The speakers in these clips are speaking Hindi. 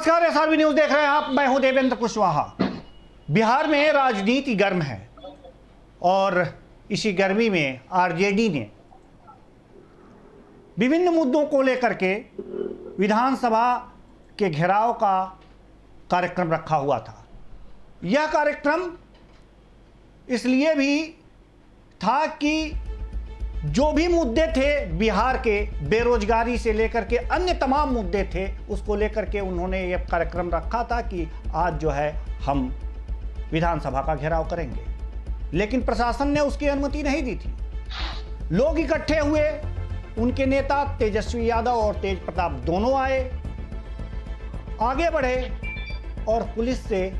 नमस्कार, एसआरबी न्यूज देख रहे हैं आप। मैं हूं देवेंद्र कुशवाहा। बिहार में राजनीति गर्म है और इसी गर्मी में आरजेडी ने विभिन्न मुद्दों को लेकर के विधानसभा के घेराव का कार्यक्रम रखा हुआ था। यह कार्यक्रम इसलिए भी था कि जो भी मुद्दे थे बिहार के, बेरोजगारी से लेकर के अन्य तमाम मुद्दे थे, उसको लेकर के उन्होंने ये कार्यक्रम रखा था कि आज जो है हम विधानसभा का घेराव करेंगे। लेकिन प्रशासन ने उसकी अनुमति नहीं दी थी। लोग इकट्ठे हुए, उनके नेता तेजस्वी यादव और तेज प्रताप दोनों आए, आगे बढ़े और पुलिस से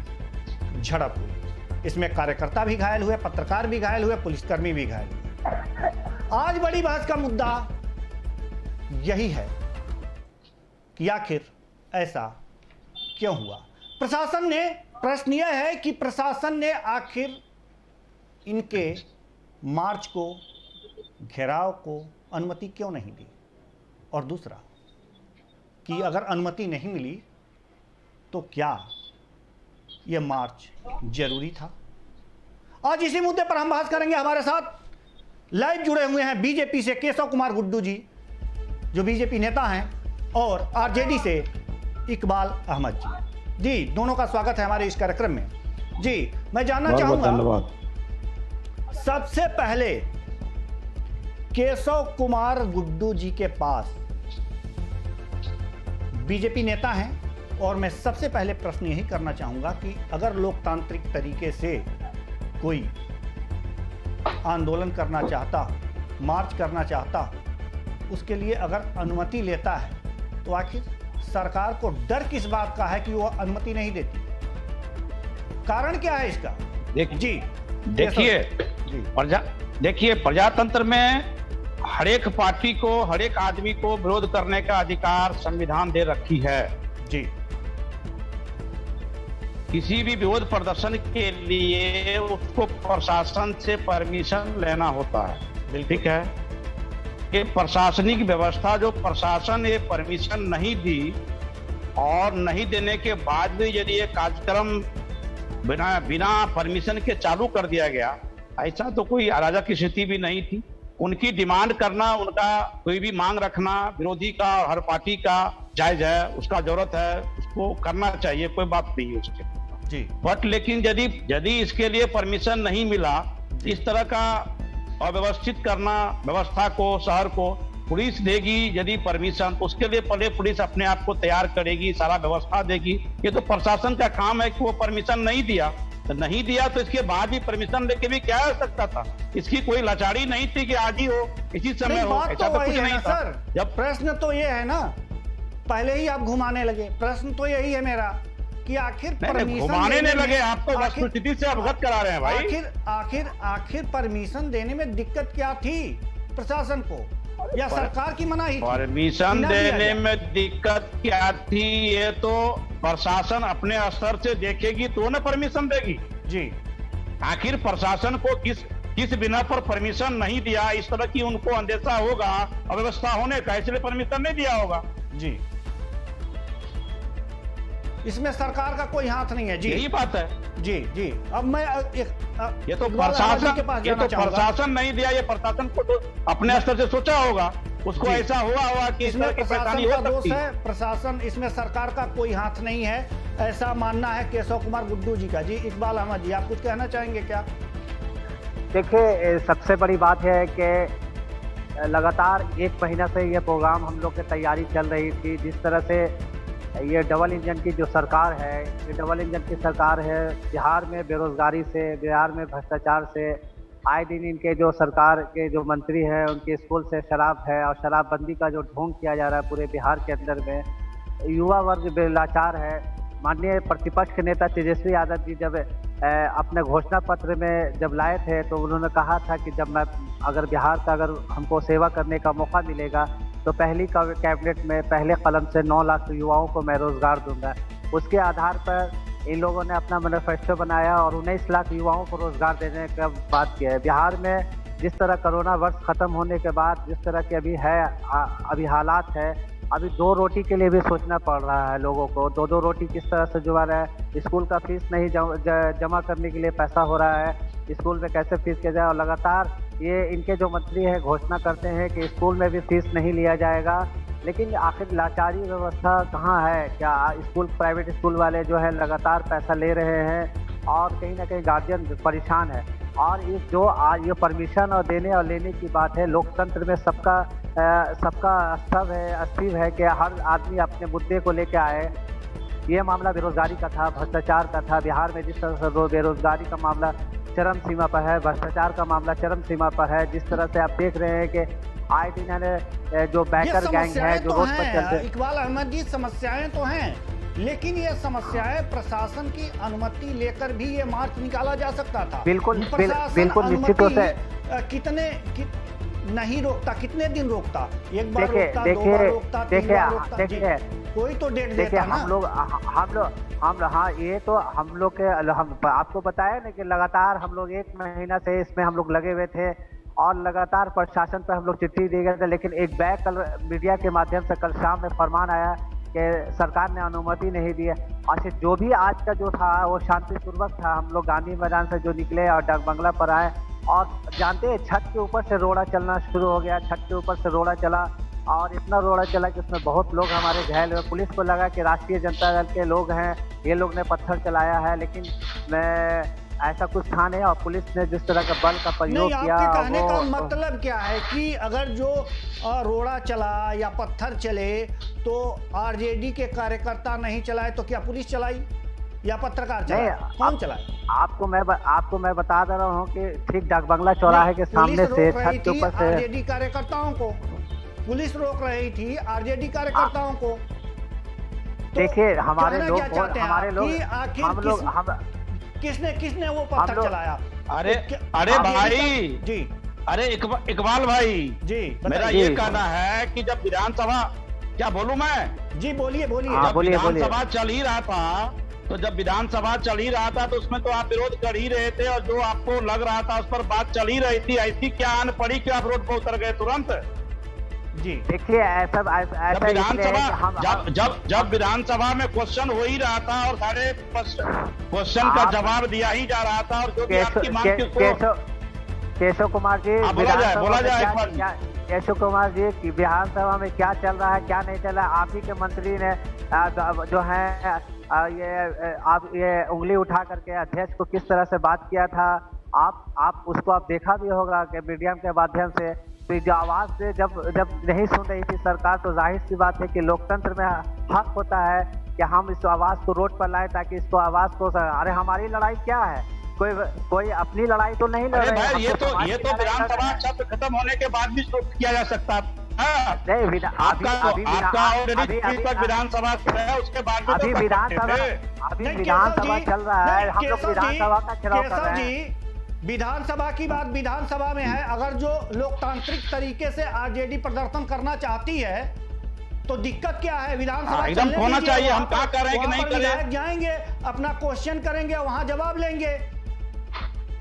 झड़प हुई। इसमें कार्यकर्ता भी घायल हुए, पत्रकार भी घायल हुए, पुलिसकर्मी भी घायल हुए। आज बड़ी बहस का मुद्दा यही है कि आखिर ऐसा क्यों हुआ। प्रशासन ने, प्रश्न यह है कि प्रशासन ने आखिर इनके मार्च को, घेराव को अनुमति क्यों नहीं दी, और दूसरा कि अगर अनुमति नहीं मिली तो क्या यह मार्च जरूरी था। आज इसी मुद्दे पर हम बात करेंगे। हमारे साथ लाइव जुड़े हुए हैं बीजेपी से केशव कुमार गुड्डू जी, जो बीजेपी नेता हैं, और आरजेडी से इकबाल अहमद जी। दोनों का स्वागत है हमारे इस कार्यक्रम में। जी, मैं जानना चाहूंगा सबसे पहले केशव कुमार गुड्डू जी के पास बीजेपी नेता हैं, और मैं सबसे पहले प्रश्न यही करना चाहूंगा कि अगर लोकतांत्रिक तरीके से कोई आंदोलन करना चाहता, मार्च करना चाहता, उसके लिए अगर अनुमति लेता है तो आखिर सरकार को डर किस बात का है कि वो अनुमति नहीं देती? कारण क्या है इसका? देखिए प्रजातंत्र में हर एक पार्टी को, हर एक आदमी को विरोध करने का अधिकार संविधान दे रखी है। जी, किसी भी विरोध प्रदर्शन के लिए उसको प्रशासन से परमिशन लेना होता है। ठीक है, कि प्रशासनिक व्यवस्था, जो प्रशासन ये परमिशन नहीं दी और नहीं देने के बाद भी यदि ये कार्यक्रम बिना परमिशन के चालू कर दिया गया, ऐसा तो कोई अराजक की स्थिति भी नहीं थी। उनकी डिमांड करना, उनका कोई भी मांग रखना विरोधी का और हर पार्टी का जायज है, उसका जरूरत है, उसको करना चाहिए, कोई बात नहीं है उसके। बट लेकिन यदि इसके लिए परमिशन नहीं मिला, इस तरह का अव्यवस्थित करना व्यवस्था को, शहर को, पुलिस देगी यदि परमिशन, तो उसके लिए पहले पुलिस अपने आप को तैयार करेगी, सारा व्यवस्था देगी। ये तो प्रशासन का काम है कि वो परमिशन नहीं दिया तो इसके बाद भी परमिशन लेके भी क्या हो सकता था? इसकी कोई लाचारी नहीं थी कि आज ही हो, इसी समय हो, ऐसा तो कुछ नहीं था। जब प्रश्न तो ये है ना, पहले ही आप घुमाने लगे। प्रश्न तो यही है मेरा कि आखिर घुमाने नहीं लगे, आप तो वस्तुस्थिति से अवगत करा रहे हैं भाई। आखिर परमिशन देने में दिक्कत क्या थी प्रशासन को, या सरकार की मनाही थी? परमिशन देने में दिक्कत क्या थी, ये तो प्रशासन अपने स्तर से देखेगी तो न परमिशन देगी। जी, आखिर प्रशासन को किस बिना पर परमिशन नहीं दिया, इस तरह की उनको अंदेशा होगा अव्यवस्था होने का, इसलिए परमिशन नहीं दिया होगा। जी, इसमें सरकार का कोई हाथ नहीं है। जी, यही बात है। जी। अब मैं ये तो प्रशासन नहीं दिया, ये प्रशासन को तो अपने स्तर से सोचा होगा, उसको ऐसा हुआ होगा कि इसमें प्रशासन का दोष है। प्रशासन, इसमें सरकार का कोई हाथ नहीं है, ऐसा मानना है केशव कुमार गुड्डू जी का। जी, इकबाल अहमद जी, आप कुछ कहना चाहेंगे क्या? देखिए, सबसे बड़ी बात है कि लगातार 1 महीना से ये प्रोग्राम हम लोग की तैयारी चल रही थी। जिस तरह से ये डबल इंजन की जो सरकार है, ये डबल इंजन की सरकार है, बिहार में बेरोजगारी से, बिहार में भ्रष्टाचार से, आए दिन इनके जो सरकार के जो मंत्री हैं उनके स्कूल से शराब है, और शराबबंदी का जो ढोंग किया जा रहा है पूरे बिहार के अंदर में, युवा वर्ग बेलाचार है। माननीय प्रतिपक्ष के नेता तेजस्वी यादव जी जब अपने घोषणा पत्र में जब लाए थे, तो उन्होंने कहा था कि जब मैं अगर बिहार का अगर हमको सेवा करने का मौका मिलेगा तो पहली कैबिनेट में पहले कलम से 9 लाख युवाओं को मैं रोजगार दूंगा। उसके आधार पर इन लोगों ने अपना मैनिफेस्टो बनाया और 19 लाख युवाओं को रोजगार देने का बात किया है। बिहार में जिस तरह कोरोना वर्ष खत्म होने के बाद जिस तरह के अभी हालात है, अभी 2 रोटी के लिए भी सोचना पड़ रहा है लोगों को। 2-2 रोटी किस तरह से जुड़ा रहा है, स्कूल का फीस नहीं जमा करने के लिए पैसा हो रहा है, स्कूल में कैसे फीस किया जाए। और लगातार ये इनके जो मंत्री हैं घोषणा करते हैं कि स्कूल में भी फीस नहीं लिया जाएगा, लेकिन आखिर लाचारी व्यवस्था कहाँ है? क्या स्कूल, प्राइवेट स्कूल वाले जो है लगातार पैसा ले रहे हैं और कहीं ना कहीं गार्जियन परेशान है। और इस जो ये परमिशन और देने और लेने की बात है, लोकतंत्र में सबका अस्तित्व है कि हर आदमी अपने मुद्दे को लेकर आए। ये मामला बेरोजगारी का था, भ्रष्टाचार का था। बिहार में जिस तरह से बेरोजगारी का मामला चरम सीमा पर है, भ्रष्टाचार का मामला चरम सीमा पर है, जिस तरह से आप देख रहे हैं कि आए दिन जो बैकर गैंग है जो रोड पर चलते हैं। इकबाल अहमद जी, समस्याएं तो हैं, लेकिन ये समस्याएं प्रशासन की अनुमति लेकर भी ये मार्च निकाला जा सकता था। बिल्कुल निश्चित रूप से नहीं रोकता, कितने दिन रोकता? एक बार रोकता, 2 बार रोकता, 3 बार रोकता, कोई तो डेट देता ना। हम हाँ, ये तो हम लोग के हम आपको बताया ना कि लगातार हम लोग 1 महीना से इसमें हम लोग लगे हुए थे और लगातार प्रशासन पर हम लोग चिट्ठी दे गए थे। लेकिन एक बैग कल मीडिया के माध्यम से कल शाम में फरमान आया कि सरकार ने अनुमति नहीं दी है। अच्छा, जो भी आज का जो था वो शांतिपूर्वक था। हम लोग गांधी मैदान से जो निकले और डाक बंगला पर आए और जानते हैं छत के ऊपर से रोड़ा चलना शुरू हो गया। छत के ऊपर से रोड़ा चला और इतना रोड़ा चला कि उसमें बहुत लोग हमारे घायल हुए। पुलिस को लगा कि राष्ट्रीय जनता दल के लोग हैं, ये लोग ने पत्थर चलाया है, लेकिन ऐसा कुछ था नहीं। और पुलिस ने जिस तरह का बल का प्रयोग किया, आपके कहने का मतलब क्या है कि अगर जो रोड़ा चला या पत्थर चले तो आरजेडी के कार्यकर्ता नहीं चलाए तो क्या पुलिस चलाई या पत्रकार चलाए? कौन चलाए? आपको मैं बता दे रहा हूँ कि ठीक डाक बंगला चौराहे के सामने से छत के ऊपर से आरजेडी कार्यकर्ताओं को पुलिस रोक रही थी, आरजेडी कार्यकर्ताओं को। देखिए हमारे लोग किसने वो पत्थर चलाया? अरे भाई जी, अरे इकबाल भाई जी, मेरा ये कहना है कि जब विधानसभा, क्या बोलूं मैं? जी बोलिए। जब विधानसभा चल ही रहा था तो उसमें तो आप विरोध कर ही रहे थे और जो आपको लग रहा था उस पर बात चल ही रही थी। ऐसी क्या आन पड़ी कि आप रोड पर उतर गए तुरंत? जी देखिए, ऐसा जब विधानसभा में क्वेश्चन हो ही रहा था और सारे क्वेश्चन का जवाब दिया ही जा रहा था और जो भी आपकी मांग केशव कुमार जी, बोला जाए केशव कुमार जी की विधानसभा में क्या चल रहा है क्या नहीं चल रहा है, आप ही के मंत्री ने जो है ये उंगली उठा करके अध्यक्ष को किस तरह से बात किया था। आप उसको आप देखा भी होगा कि मीडिया के माध्यम से। तो जो आवाज से जब नहीं सुन रही थी सरकार, तो जाहिर सी बात है कि लोकतंत्र में हक होता है कि हम इस आवाज को रोड पर लाए ताकि इसको आवाज को। अरे हमारी लड़ाई क्या है? कोई अपनी लड़ाई तो नहीं लड़ रहे। ये तो विधानसभा सत्र खत्म होने के बाद भी किया जा सकता है। नहीं, अभी विधानसभा चल रहा है, हम लोग विधानसभा का घेराव कर रहे हैं। विधानसभा की बात विधानसभा में है। अगर जो लोकतांत्रिक तरीके से आरजेडी प्रदर्शन करना चाहती है तो दिक्कत क्या है? विधानसभा एकदम होना चाहिए। हम क्या कर रहे हैं कि नहीं कर रहे? जाएंगे, अपना क्वेश्चन करेंगे, वहां जवाब लेंगे।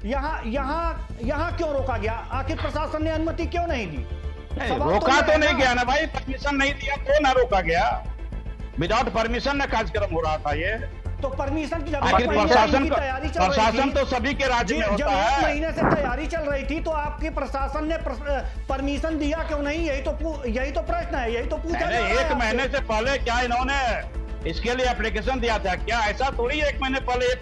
यहाँ क्यों रोका गया? आखिर प्रशासन ने अनुमति क्यों नहीं दी? रोका तो नहीं गया ना भाई, परमिशन नहीं दिया तो ना रोका गया। विदाउट परमिशन ना कार्यक्रम हो रहा था ये। तो परमिशन की प्रशासन तो सभी के राज्य में होता है। 1 महीने से तैयारी चल रही थी तो आपके प्रशासन ने परमिशन दिया क्यों नहीं? यही तो प्रश्न है, यही तो पूछा। 1 महीने से पहले क्या इन्होंने इसके लिए एप्लीकेशन दिया था क्या? ऐसा थोड़ी 1 महीने पहले ये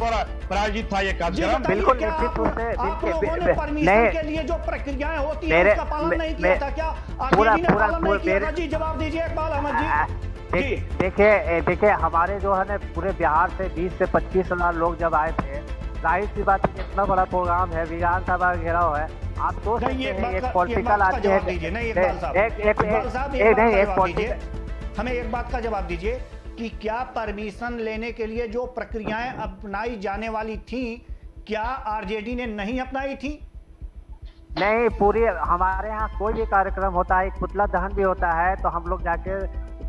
प्रायोजित था ये कार्यक्रम। बिल्कुल आप लोगों ने परमिशन के लिए जो प्रक्रियाएं होती है उसका पालन नहीं किया था क्या? पूरा जी जवाब दीजिए इकबाल अहमद जी। देखिए हमारे जो है ना पूरे बिहार से 20 से 25 हजार लोग जब आए थे, जाहिर सी बात है इतना बड़ा प्रोग्राम है, विधानसभा घेराव है। आप सोच सकते हैं एक पॉलिटिकल आदमी है। हमें एक बात का जवाब दीजिए कि क्या परमिशन लेने के लिए जो प्रक्रियाएं अपनाई जाने वाली थी, क्या आरजेडी ने नहीं अपनाई थी? नहीं, पूरी हमारे यहाँ कोई भी कार्यक्रम होता है, एक पुतला दहन भी होता है तो हम लोग जाके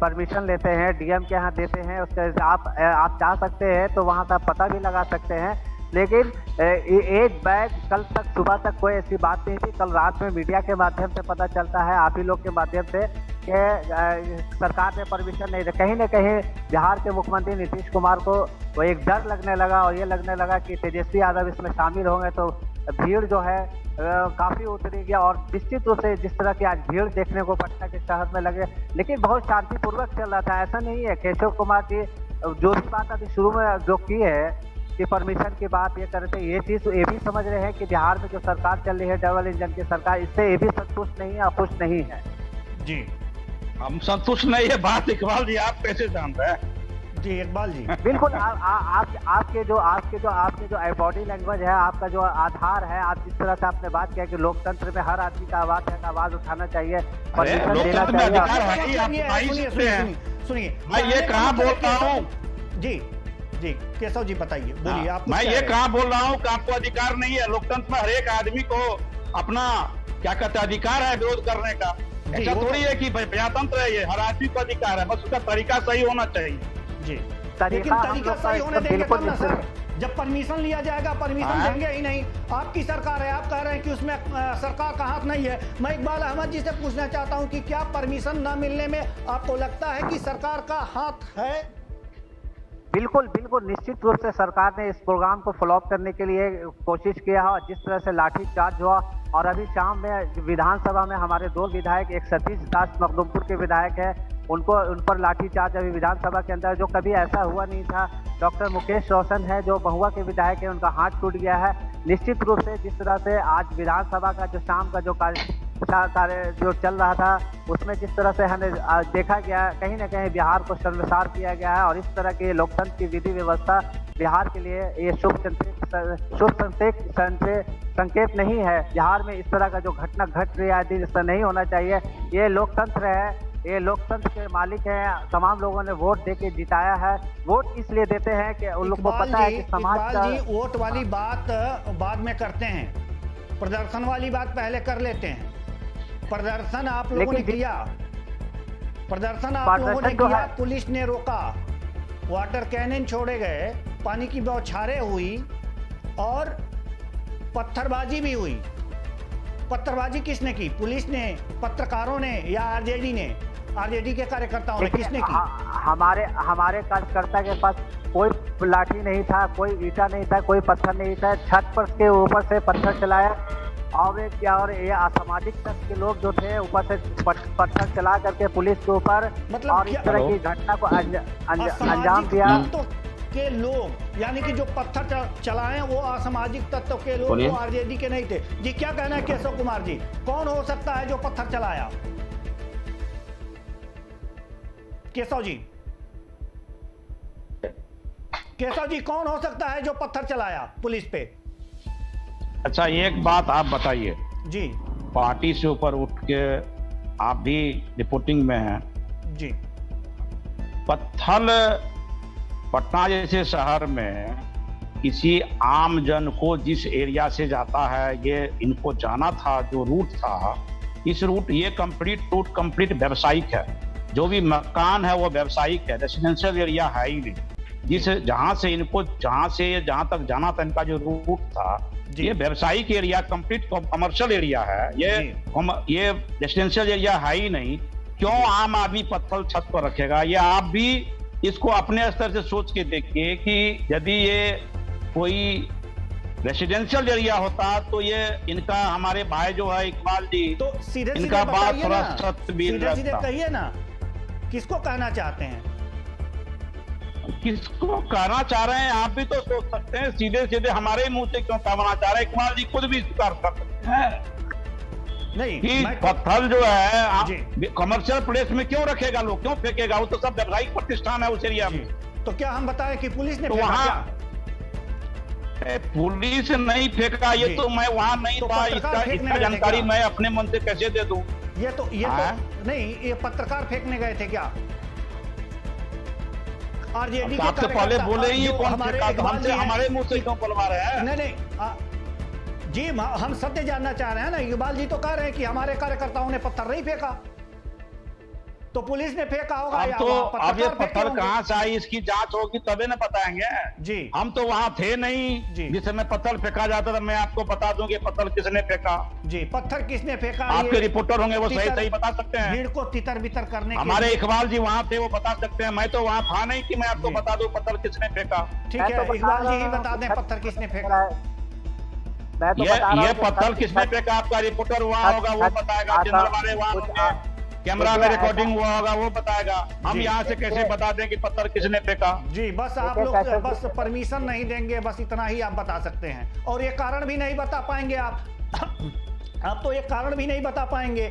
परमिशन लेते हैं, डीएम के यहाँ देते हैं। उसके आप चाह सकते हैं तो वहाँ का पता भी लगा सकते हैं। लेकिन एक बैग कल तक सुबह तक कोई ऐसी बात नहीं थी। कल रात में मीडिया के माध्यम से पता चलता है, आप ही लोग के माध्यम से, कि सरकार ने परमिशन नहीं दिया। कहीं ना कहीं बिहार के मुख्यमंत्री नीतीश कुमार को वो एक डर लगने लगा और ये लगने लगा कि तेजस्वी यादव इसमें शामिल होंगे तो भीड़ जो है काफ़ी उतरेगी। और निश्चित रूप से जिस तरह की आज भीड़ देखने को पटना के शहर में लगे, लेकिन बहुत शांतिपूर्वक चल रहा था। ऐसा नहीं है। केशव कुमार जी जो भी बात अभी शुरू में जो की है कि परमिशन की बात ये कर रहे थे, ये चीज़ ये भी समझ रहे हैं कि बिहार में जो सरकार चल रही है डबल इंजन की सरकार, इससे ये भी संतुष्ट नहीं है और खुश नहीं है। जी हम संतुष्ट नहीं है बात इकबाल जी, आप कैसे जान रहे हैं? जी इकबाल जी बिल्कुल आपके जो बॉडी लैंग्वेज है, आपका जो आधार है, आप जिस तरह से आपने बात किया कि लोकतंत्र में हर आदमी का आवाज है, आवाज उठाना चाहिए, परमिशन देना लोकतंत्र में अधिकार चाहिए। है ही, आप सुनिए सकते हैं। सुनिए मैं ये कहाँ बोल रहा हूँ, जी जी केशव जी बताइए, बोलिए आप। मैं ये कहाँ बोल रहा हूँ कि आपको अधिकार नहीं है। लोकतंत्र में हर एक आदमी को अपना क्या कहते हैं अधिकार है विरोध करने का। ऐसा थोड़ी है कि प्रजातंत्र है, ये हर आदमी का अधिकार है, बस उसका तरीका सही होना चाहिए। जी तरीका लेकिन तरीका सही होने देंगे तब ना सर। बिल्कुल जब परमिशन लिया जाएगा, परमिशन देंगे ही नहीं। आपकी सरकार है, आप कह रहे हैं कि उसमें सरकार का हाथ नहीं है। मैं इकबाल अहमद जी से पूछना चाहता हूं कि क्या परमिशन न मिलने में आपको लगता है कि सरकार का हाथ है? बिल्कुल बिल्कुल निश्चित रूप से सरकार ने इस प्रोग्राम को फ्लॉप करने के लिए कोशिश किया है। और जिस तरह से लाठी चार्ज हुआ, और अभी शाम में विधानसभा में हमारे 2 विधायक, एक सतीश दास मखदूमपुर के विधायक है, उन पर लाठीचार्ज अभी विधानसभा के अंदर, जो कभी ऐसा हुआ नहीं था। डॉक्टर मुकेश रोशन है जो महुआ के विधायक है, उनका हाथ टूट गया है। निश्चित रूप से जिस तरह से आज विधानसभा का जो शाम का जो कार्य जो चल रहा था, उसमें जिस तरह से हमें देखा गया, कहीं ना कहीं बिहार को शर्मसार किया गया है। और इस तरह की लोकतंत्र की विधि व्यवस्था बिहार के लिए ये शुभ संकेत नहीं है। बिहार में इस तरह का जो घटना घट रही है, इस तरह नहीं होना चाहिए। ये लोकतंत्र है, ये लोकतंत्र के मालिक हैं। तमाम लोगों ने वोट देके जिताया है। वोट इसलिए देते हैं कि उन लोग को पता है कि समाज का। वोट वाली बात बाद में करते हैं, प्रदर्शन वाली बात पहले कर लेते हैं। प्रदर्शन आप लोगों ने किया, प्रदर्शन आप लोगों ने किया, पुलिस ने रोका, वाटर कैनन छोड़े गए, पानी की बौछारें हुई और पत्थरबाजी भी हुई। पत्थरबाजी किसने की? पुलिस ने, पत्रकारों ने, या आरजेडी ने? आरजेडी के कार्यकर्ताओं ने किसने की? हमारे कार्यकर्ता के पास कोई लाठी नहीं था, कोई ईटा नहीं था, कोई पत्थर नहीं था। छत पर के ऊपर से पत्थर चलाया और ये असामाजिक तत्व के लोग जो थे ऊपर से पत्थर चला करके पुलिस के ऊपर, मतलब और इस तरह की घटना को अंजाम दिया। के लोग, यानी कि जो पत्थर चलाए वो असामाजिक तत्व के लोग, वो आरजेडी के नहीं थे। जी क्या कहना है केशव कुमार जी, कौन हो सकता है जो पत्थर चलाया? केशव जी कौन हो सकता है जो पत्थर चलाया पुलिस पे? अच्छा एक बात आप बताइए जी, पार्टी से ऊपर उठ के आप भी रिपोर्टिंग में हैं जी, पत्थर पटना जैसे शहर में किसी आम जन को जिस एरिया से जाता है, ये इनको जाना था जो रूट था, इस रूट ये कंप्लीट व्यावसायिक है। जो भी मकान है वो व्यावसायिक है, रेसिडेंशियल एरिया है ही नहीं। जहां तक जाना था इनका जो रूट था, ये व्यावसायिक एरिया, कंप्लीट कमर्शियल एरिया है। ये रेसिडेंशियल एरिया है ही नहीं। क्यों आम आदमी पत्थर छत पर रखेगा? ये आप भी इसको अपने स्तर से सोच के देखिए कि यदि ये कोई रेसिडेंशियल एरिया होता तो ये इनका, हमारे भाई जो है इकबाल जी, तो सीधे इनका बात थोड़ा सत्य भी सीधे कहिए ना, किसको कहना चाहते हैं? किसको कहना चाह रहे हैं आप भी तो सोच सकते हैं। सीधे हमारे मुंह से क्यों कहना चाह रहे हैं? इकबाल जी खुद भी स्वीकार कर सकते हैं नहीं कि पत्थर जो है आप कमर्शियल प्लेस में क्यों रखेगा, लोग क्यों फेंकेगा? वो तो सब व्यावसायिक प्रतिष्ठान है उस एरिया में। तो क्या हम बताएं कि पुलिस ने तो फेंका वहाँ क्या? पुलिस नहीं फेंका, ये तो मैं वहां नहीं था, इसका जानकारी मैं अपने मन से कैसे दे दूं? ये तो नहीं, ये पत्रकार फेंकने गए थे क्या? आरजेडी के आपसे पहले बोले ही कौन फेंका? हमसे हमारे मुंह से क्यों बुलवा रहे हैं? नहीं जी, हम सत्य जानना चाह रहे हैं ना। इकबाल जी तो कह रहे हैं कि हमारे कार्यकर्ताओं ने पत्थर नहीं फेंका। तो पुलिस ने फेंका होगा अब या तो वहाँ अब ये पत्रकार फेंके पत्थर होंगे। कहाँ से आई, इसकी जांच होगी तबे ना बताएंगे जी। हम तो वहां थे नहीं जी। जिस समय पत्थर फेंका जाता था। मैं आपको बता दूं कि पत्थर किसने फेंका। जी, पत्थर किसने फेंका, आपके ये रिपोर्टर होंगे, वो सही तितर- सही बता सकते हैं। भीड़ को तितर बितर करने के हमारे लिए। इकबाल जी वहां थे, वो बता सकते हैं। मैं तो वहां था नहीं कि मैं आपको जी। बता दूं पत्थर किसने फेंका। ठीक मैं है, तो बता इकबाल जी ही रहा हूं बता दें कि पत्थर किसने फेंका। मैं तो बता रहा हूं ये कि पत्थर छत- किसने छत- फेंका, आपका रिपोर्टर वहां होगा, वो बताएगा। आता- जनरल वाले वहां कुछ होंगे, कैमरा में देखिए, रिकॉर्डिंग हुआ होगा, वो बताएगा। हम जी। यहाँ से कैसे देखिए- बता दें कि पत्थर किसने फेंका। जी, बस आप देखिए, लोग कैसे- बस परमिशन नहीं देंगे, बस इतना ही आप बता सकते हैं। और ये कारण भी नहीं बता पाएंगे आप आप तो ये कारण भी नहीं बता पाएंगे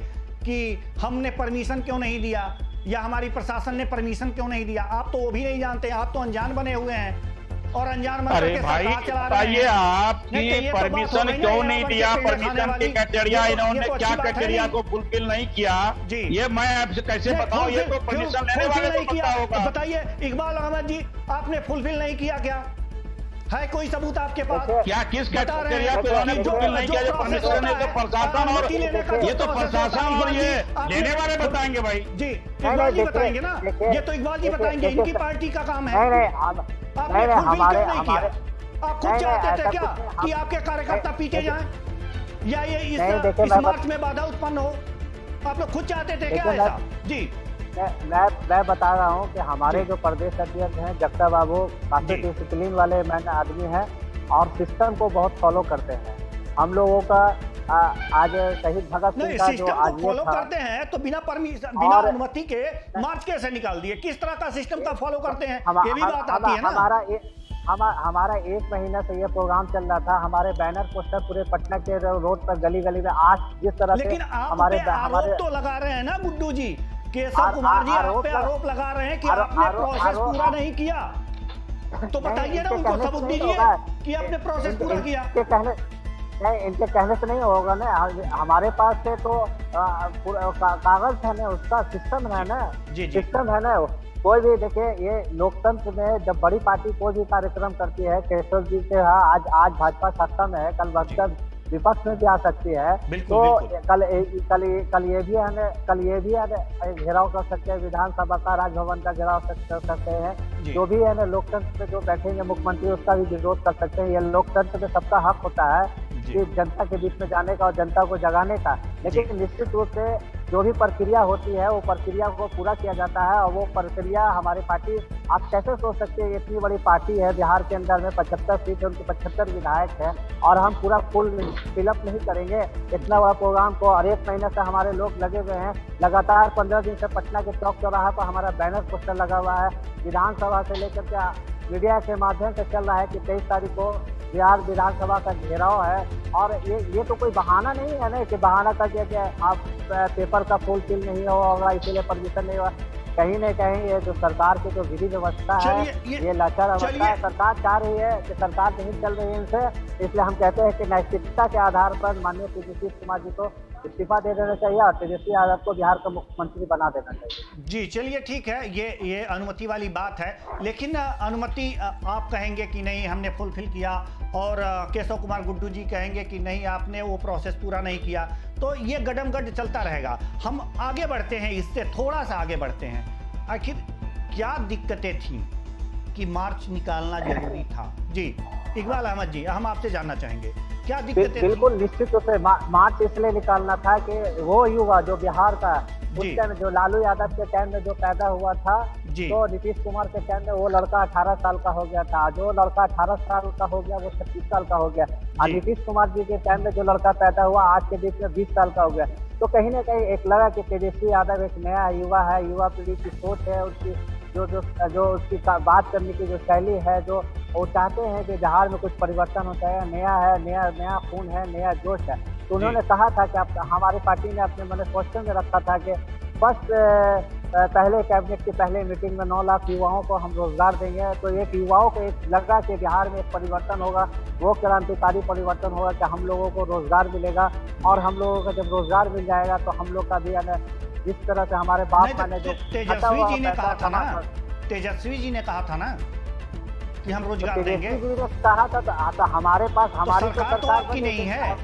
कि हमने परमिशन क्यों नहीं दिया या हमारी प्रशासन ने परमिशन क्यों नहीं दिया। आप तो वो भी नहीं जानते, आप तो अनजान बने हुए हैं और अनजान बन अरे करके भाई सरकार चला रहे बताइए, हैं। आपकी नहीं, तो ये तो बात हो परमिशन गई ना, क्यों ये नहीं अपन दिया, के पेड़ खाने परमिशन की वाली। क्राइटेरिया ये तो इन्होंने अच्छी क्या बात है क्राइटेरिया नहीं। को फुलफिल नहीं किया, जी। ये मैं आपसे कैसे नहीं, बताऊं। ये तो फुलफिल- परमिशन लेने फुलफिल वाले नहीं को पता किया। होगा। बताइए इकबाल अहमद जी, आपने फुलफिल नहीं किया क्या? है कोई सबूत आपके पास? देखिए, क्या किस बता रहे क्राइटेरिया हैं को इन्होंने कि फुलफिल नहीं किया, जो process परमिशन है होता तो प्रशासन और अनुमति लेने का ये तो जो process प्रशासन होता है, और ये आपने- लेने वाले बताएंगे भाई। जी, नहीं, इकबाल जी देखिए- बताएंगे ना, देखिए- ये तो इकबाल जी देखिए- बताएंगे, देखिए- इनकी पार्टी का काम है। नहीं नहीं आपने नहीं फुलफिल हमारे क्यों नहीं किया? हमारे आप खुद नहीं, चाहते थे ऐसा क्या कुछ नहीं, कि आपके कार्यकर्ता नहीं, पीटे देखिए- जाएं या ये नहीं, देखिए, इस मैं मार्च में बाधा उत्पन्न हो? आप लोग खुद चाहते थे क्या देखिए, मैं- ऐसा? जी मैं बता रहा हूँ कि हमारे जी। जो प्रदेश अध्यक्ष हैं जगता बाबू काफी जी। डिसिप्लिन वाले मैन आदमी हैं और सिस्टम को बहुत फॉलो करते हैं। हम लोगों का आज शहीद भगत सिंह नहीं, का जो सिस्टम आज को ये फॉलो था, करते हैं तो बिना परमिशन बिना और- अनुमति के मार्च कैसे निकाल दिए? किस तरह का सिस्टम का फॉलो करते हैं, हम- ये भी हम- बात हम- आती है ना। हमारा 1 महीना से ये प्रोग्राम चल रहा था। हमारे बैनर पोस्टर पूरे पटना के रोड पर गली गली में आज जिस तरह से लेकिन आप हमारे पे आरोप तो लगा रहे हैं ना गुड्डू जी, केशव कुमार जी आप पे आरोप लगा रहे हैं कि आपने प्रोसेस पूरा नहीं किया। तो बताइए ना उनको, सबूत दीजिए कि आपने प्रोसेस पूरा किया। इनके कहने से नहीं होगा ना। हमारे पास से तो कागज है ना, उसका सिस्टम है ना, जी, जी। सिस्टम है ना। कोई भी देखिए, ये लोकतंत्र में जब बड़ी पार्टी कोई भी कार्यक्रम करती है, केशव जी से आज भाजपा सत्ता में है, कल बक्सर विपक्ष में भी आ सकती है। बिल्कुल, तो बिल्कुल। कल ये भी है ना घेराव कर सकते हैं, विधानसभा का, राजभवन का घेराव कर सकते हैं। जी। जो भी है ना लोकतंत्र में जो बैठेंगे मुख्यमंत्री, उसका भी विरोध कर सकते हैं। ये लोकतंत्र में सबका हक होता है जी। कि जनता के बीच में जाने का और जनता को जगाने का। लेकिन निश्चित रूप से जो भी प्रक्रिया होती है वो प्रक्रिया को पूरा किया जाता है। और वो प्रक्रिया हमारी पार्टी, आप कैसे सोच सकते हैं, इतनी बड़ी पार्टी है बिहार के अंदर में 75 सीट है, उनके 75 विधायक है और हम पूरा फुल फिलअप नहीं करेंगे इतना बड़ा प्रोग्राम को। और 1 महीने से हमारे लोग लगे हुए हैं लगातार। 15 दिन से पटना के चौक चौराहा पर हमारा बैनर पोस्टर लगा हुआ है। विधानसभा से लेकर के मीडिया के माध्यम से चल रहा है कि 23 तारीख को बिहार विधानसभा का घेराव है। और ये तो कोई बहाना नहीं है ना कि बहाना करके कि आप पेपर का फुलफिल नहीं होगा इसीलिए परमिशन नहीं होगा। कहीं न कहीं ये जो सरकार की जो विधि व्यवस्था है, ये लाचार अवस्था है। सरकार चाह रही है कि सरकार नहीं चल रही है इनसे, इसलिए हम कहते हैं कि नैतिकता के आधार पर माननीय तेजस्वी कुमार जी को इस्तीफा दे देना चाहिए और तेजस्वी यादव को बिहार का मुख्यमंत्री बना देना चाहिए। जी चलिए ठीक है, ये अनुमति वाली बात है। लेकिन अनुमति आप कहेंगे कि नहीं हमने फुलफिल किया और केशव कुमार गुड्डू जी कहेंगे कि नहीं आपने वो प्रोसेस पूरा नहीं किया, तो ये गडमगड चलता रहेगा। हम आगे बढ़ते हैं, इससे थोड़ा सा आगे बढ़ते हैं। आखिर क्या दिक्कतें थी कि मार्च निकालना जरूरी था? जी इकबाल अहमद जी, हम आपसे जानना चाहेंगे क्या दिक्कतें थी? बिल्कुल निश्चित रूप से मार्च इसलिए निकालना था कि वो युवा जो बिहार का उस टाइम जो लालू यादव के टाइम में जो पैदा हुआ था, तो नीतीश कुमार के टाइम में वो लड़का 18 साल का हो गया था। जो लड़का 18 साल का हो गया वो 36 साल का हो गया। और नीतीश कुमार जी के टाइम में जो लड़का पैदा हुआ आज के बीच में 20 साल का हो गया। तो कहीं ना कहीं एक लगा कि तेजस्वी यादव एक नया युवा है, युवा पीढ़ी की सोच है, उसकी जो उसकी बात करने की जो शैली है, जो वो चाहते हैं कि बिहार में कुछ परिवर्तन हो जाए, नया है, नया खून है, नया जोश है। तो उन्होंने कहा था कि हमारी पार्टी ने अपने मैनिफेस्टो में रखा था कि फर्स्ट पहले कैबिनेट की पहले मीटिंग में 9 लाख युवाओं को हम रोजगार देंगे। तो एक युवाओं को एक लगा कि बिहार में एक परिवर्तन होगा, वो क्रांतिकारी परिवर्तन होगा कि हम लोगों को रोजगार मिलेगा। और हम लोगों को जब रोजगार मिल जाएगा तो हम लोग का भी जिस तरह से हमारे बाप ने जो तेजस्वी जी ने कहा था ना, तेजस्वी जी ने कहा था ना कि हम रोजगार देंगे। कहा था तो हमारे पास हमारी सरकार तो आपकी नहीं है,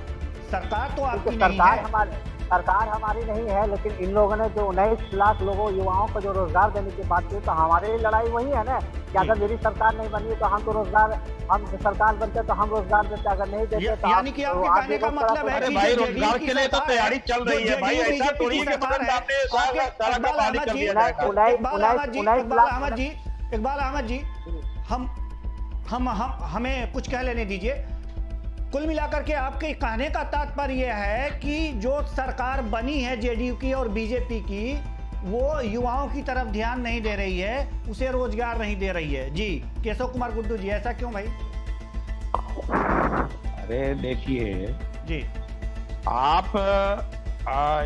सरकार तो आपकी नहीं है। सरकार हमारी नहीं है, लेकिन इन लोगों ने जो 19 लाख लोगों युवाओं को जो रोजगार देने की बात की, तो हमारे लिए लड़ाई वही है ना कि अगर मेरी सरकार नहीं बनी तो हम तो रोजगार, हम सरकार बनते तो हम रोजगार देते, अगर नहीं देते तो यानी कि आपके कहने का मतलब है अरे कि भाई जो रोजगार JDU की के लिए तो सरकार तैयारी चल रही है भाई, जो ऐसा JDU थोड़ी की है कि सरकार है, आपने सारा इकबाल बहाली कर अहमद जी, दिया जाएगा। इकबाल अहमद जी, हमें कुछ कह लेने दीजिए। कुल मिलाकर के आपके कहने का तात्पर्य यह है कि जो सरकार बनी है जेडीयू की और बीजेपी की, वो युवाओं की तरफ ध्यान नहीं दे रही है, उसे रोजगार नहीं दे रही है। जी केशव कुमार गुड्डू जी, ऐसा क्यों भाई? अरे देखिए जी, आप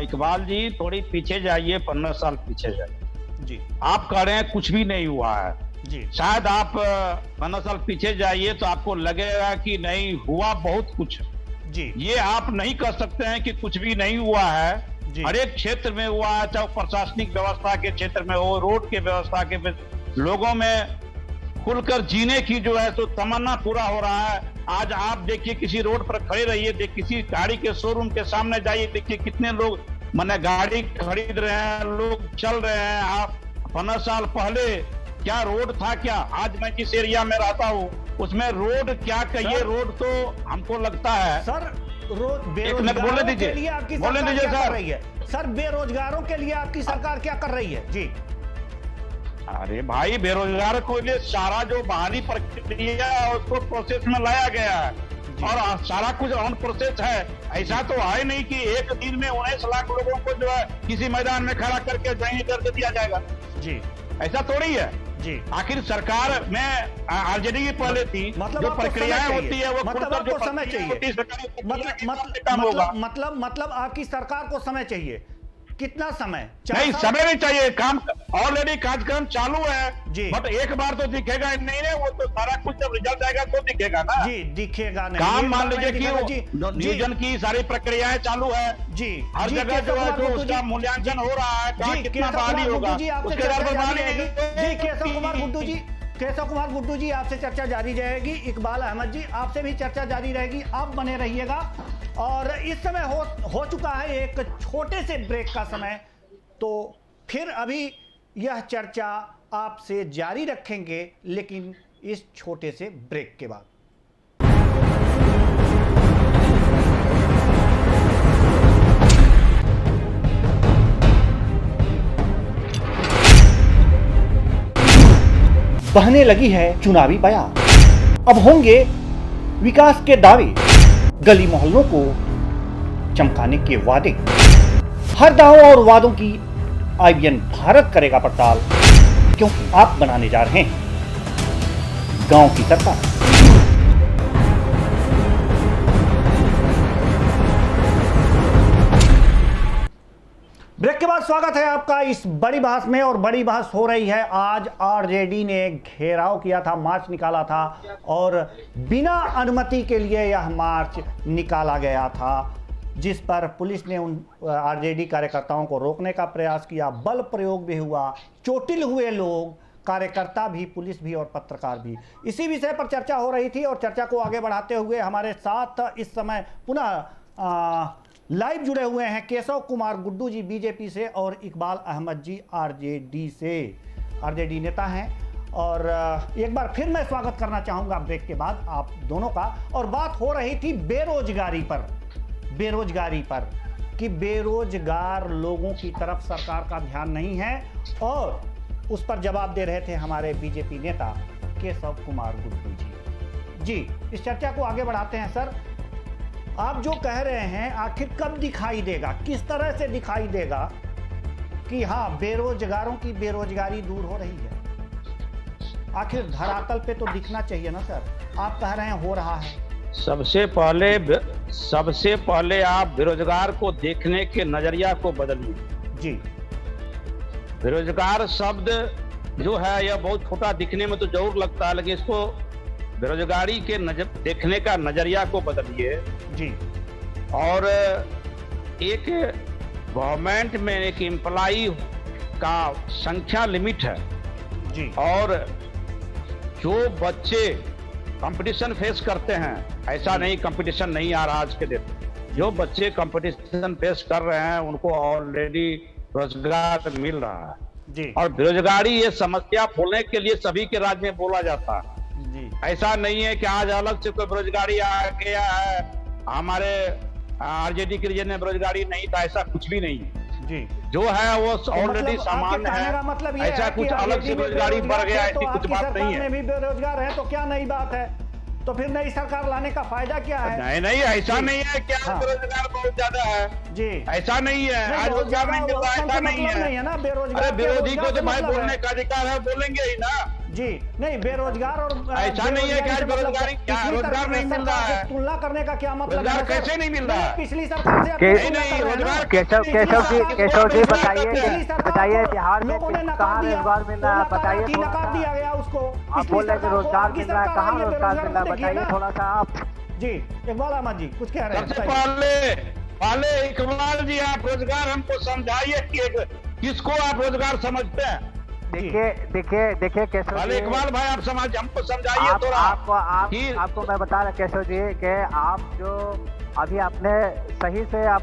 इकबाल जी थोड़ी पीछे जाइए, 15 साल पीछे जाइए। जी, आप कह रहे हैं कुछ भी नहीं हुआ है। जी, शायद आप 15 साल पीछे जाइए तो आपको लगेगा कि नहीं हुआ बहुत कुछ। जी, ये आप नहीं कह सकते हैं कि कुछ भी नहीं हुआ है। जी। हर एक क्षेत्र में हुआ है, चाहे प्रशासनिक व्यवस्था के क्षेत्र में हो, रोड के व्यवस्था के, लोगों में खुलकर जीने की जो है तो तमन्ना पूरा हो रहा है। आज आप देखिए, किसी रोड पर खड़े रहिए, किसी गाड़ी के शोरूम के सामने जाइए, देखिए कितने लोग माने गाड़ी खरीद रहे हैं, लोग चल रहे हैं। आप 15 साल पहले क्या रोड था क्या? आज मैं जिस एरिया में रहता हूँ उसमें रोड क्या कहिए, रोड तो हमको लगता है सर बोलने बेरोजगारों दीजिए, के लिए आपकी बोलने सरकार दीजिए क्या सर। कर रही है? सर बेरोजगारों के लिए आपकी सरकार क्या कर रही है? जी, अरे भाई बेरोजगार को लिए सारा जो बहाली प्रक्रिया है उसको प्रोसेस में लाया गया है और सारा कुछ ऑन प्रोसेस है। ऐसा तो है नहीं कि एक दिन में 19 लाख लोगों को जो है किसी मैदान में खड़ा करके ज्वाइन कर दिया जाएगा। जी, ऐसा थोड़ी है। जी, आखिर सरकार में आरजेडी की पहले थी, मतलब जो आपको प्रक्रियाएं समय होती है वो मतलब खुलकर जो आपको समय प्रक्रिया चाहिए। होती है, सरकारी मतलब आपकी सरकार को समय चाहिए। कितना समय? 4 नहीं, साल? समय नहीं चाहिए, काम ऑलरेडी कार्यक्रम चालू है। जी। बट एक बार तो दिखेगा नहीं रे, वो तो सारा कुछ जब रिजल्ट आएगा तो दिखेगा ना। जी, दिखेगा नहीं। काम एक मान बार लीजिए नहीं दिखेगा। कि जी, नियोजन की सारी प्रक्रियाएं चालू है। जी, हर जी, जगह जो है तो उसका मूल्यांकन हो रहा है, कहाँ जी, कितना केशव बहाली कुमार होगा, गुड्डू जी, आपसे उसके आधार चर्चा पर जारी बहाली रहेगी। जी, केशव कुमार गुड्डू जी, आपसे चर्चा जारी रहेगी। इकबाल अहमद जी, आपसे भी चर्चा जारी रहेगी, आप बने रहिएगा। और इस समय हो चुका है एक छोटे से ब्रेक का समय, तो फिर अभी यह चर्चा आपसे जारी रखेंगे, लेकिन इस छोटे से ब्रेक के बाद। बहने लगी है चुनावी बयान। अब होंगे विकास के दावे, गली मोहल्लों को चमकाने के वादे। हर दावों और वादों की IBN भारत करेगा पड़ताल, क्योंकि आप बनाने जा रहे हैं गांव की सरकार। ब्रेक के बाद स्वागत है आपका इस बड़ी बहस में। और बड़ी बहस हो रही है, आज आरजेडी ने घेराव किया था, मार्च निकाला था और बिना अनुमति के लिए यह मार्च निकाला गया था, जिस पर पुलिस ने उन आरजेडी कार्यकर्ताओं को रोकने का प्रयास किया, बल प्रयोग भी हुआ, चोटिल हुए लोग, कार्यकर्ता भी, पुलिस भी और पत्रकार भी। इसी विषय पर चर्चा हो रही थी और चर्चा को आगे बढ़ाते हुए हमारे साथ इस समय पुनः लाइव जुड़े हुए हैं केशव कुमार गुड्डू जी बीजेपी से और इकबाल अहमद जी आरजेडी से, आरजेडी नेता हैं। और एक बार फिर मैं स्वागत करना चाहूँगा ब्रेक के बाद आप दोनों का। और बात हो रही थी बेरोजगारी पर कि बेरोजगार लोगों की तरफ सरकार का ध्यान नहीं है, और उस पर जवाब दे रहे थे हमारे बीजेपी नेता केशव कुमार गुड्डू जी। जी, इस चर्चा को आगे बढ़ाते हैं। सर, आप जो कह रहे हैं आखिर कब दिखाई देगा, किस तरह से दिखाई देगा कि हाँ बेरोजगारों की बेरोजगारी दूर हो रही है? आखिर धरातल पे तो दिखना चाहिए ना सर। आप कह रहे हैं हो रहा है। सबसे पहले आप बेरोजगार को देखने के नजरिया को बदलिए। जी, बेरोजगार शब्द जो है यह बहुत छोटा दिखने में तो जरूर लगता है, लेकिन इसको बेरोजगारी के देखने का नजरिया को बदलिए। जी, और एक गवर्नमेंट में एक एम्प्लॉई का संख्या लिमिट है जी, और जो बच्चे कंपटीशन फेस करते हैं, ऐसा नहीं कंपटीशन नहीं आ रहा आज के दिन, जो बच्चे कंपटीशन फेस कर रहे हैं उनको ऑलरेडी रोजगार मिल रहा है जी और बेरोजगारी ये समस्या बोलने के लिए सभी के राज्य में बोला जाता है। जी ऐसा नहीं है कि आज अलग से कोई बेरोजगारी आ गया है, हमारे आरजेडी के रीजन में बेरोजगारी नहीं था, ऐसा कुछ भी नहीं है। जी जो है वो ऑलरेडी मतलब सामान्य आपके कहने है, का मतलब ये ऐसा है कुछ कि अलग RJD से भी बेरोजगारी बढ़ गया है, तो ऐसी कुछ आपकी बात सरकार नहीं है। में भी बेरोजगार है तो क्या नई बात है? तो फिर नई सरकार लाने का फायदा क्या है? नहीं नहीं ऐसा नहीं है कि आज हाँ। बेरोजगार बहुत ज्यादा है, जी ऐसा नहीं है। नहीं, आज बहुत रोजगार नहीं मिल रहा, ज्यादा ऐसा नहीं मतलब नहीं है। है ना बेरोजगार। अरे विरोधी को तो भाई मतलब बोलने है। का अधिकार है, बोलेंगे ही ना। जी नहीं, बेरोजगार और ऐसा नहीं है कि आज बेरोजगारी क्या रोजगार नहीं मिल रहा है, तुलना करने का क्या मतलब रोजगार है? कैसे नहीं मिल रहा है? पिछली सरकार से आप नहीं, तुलना नहीं, कर रहे हैं ना? रोजगार केशव जी बताइए पिछली सरकार बताइए को बिहार में लोगों ने नकार कहाँ दिया, रोजगार मिल रहा है, तो बताइए नकार थोड़ा सा। दिया गया उसको। आप पिछली बोल रहे हैं कि सरकार को रोजगार आपकी मिल रहा है, सरकार कहाँ आई है, रोजगार मिल रहा है, देखिए बताइए ना। थोड़ा सा आप। जी इकबाल अहमद जी कुछ कह रहे हैं, सबसे बताइए। पहले इकबाल जी आप रोजगार हमको समझाइए कि किसको आप रोजगार समझते हैं। देखिए केशव पहले जी, इकबाल भाई आप हमको समझाइए आप थोड़ा कि आपको मैं बता रहा केशव जी कि आप जो अभी आपने सही से आप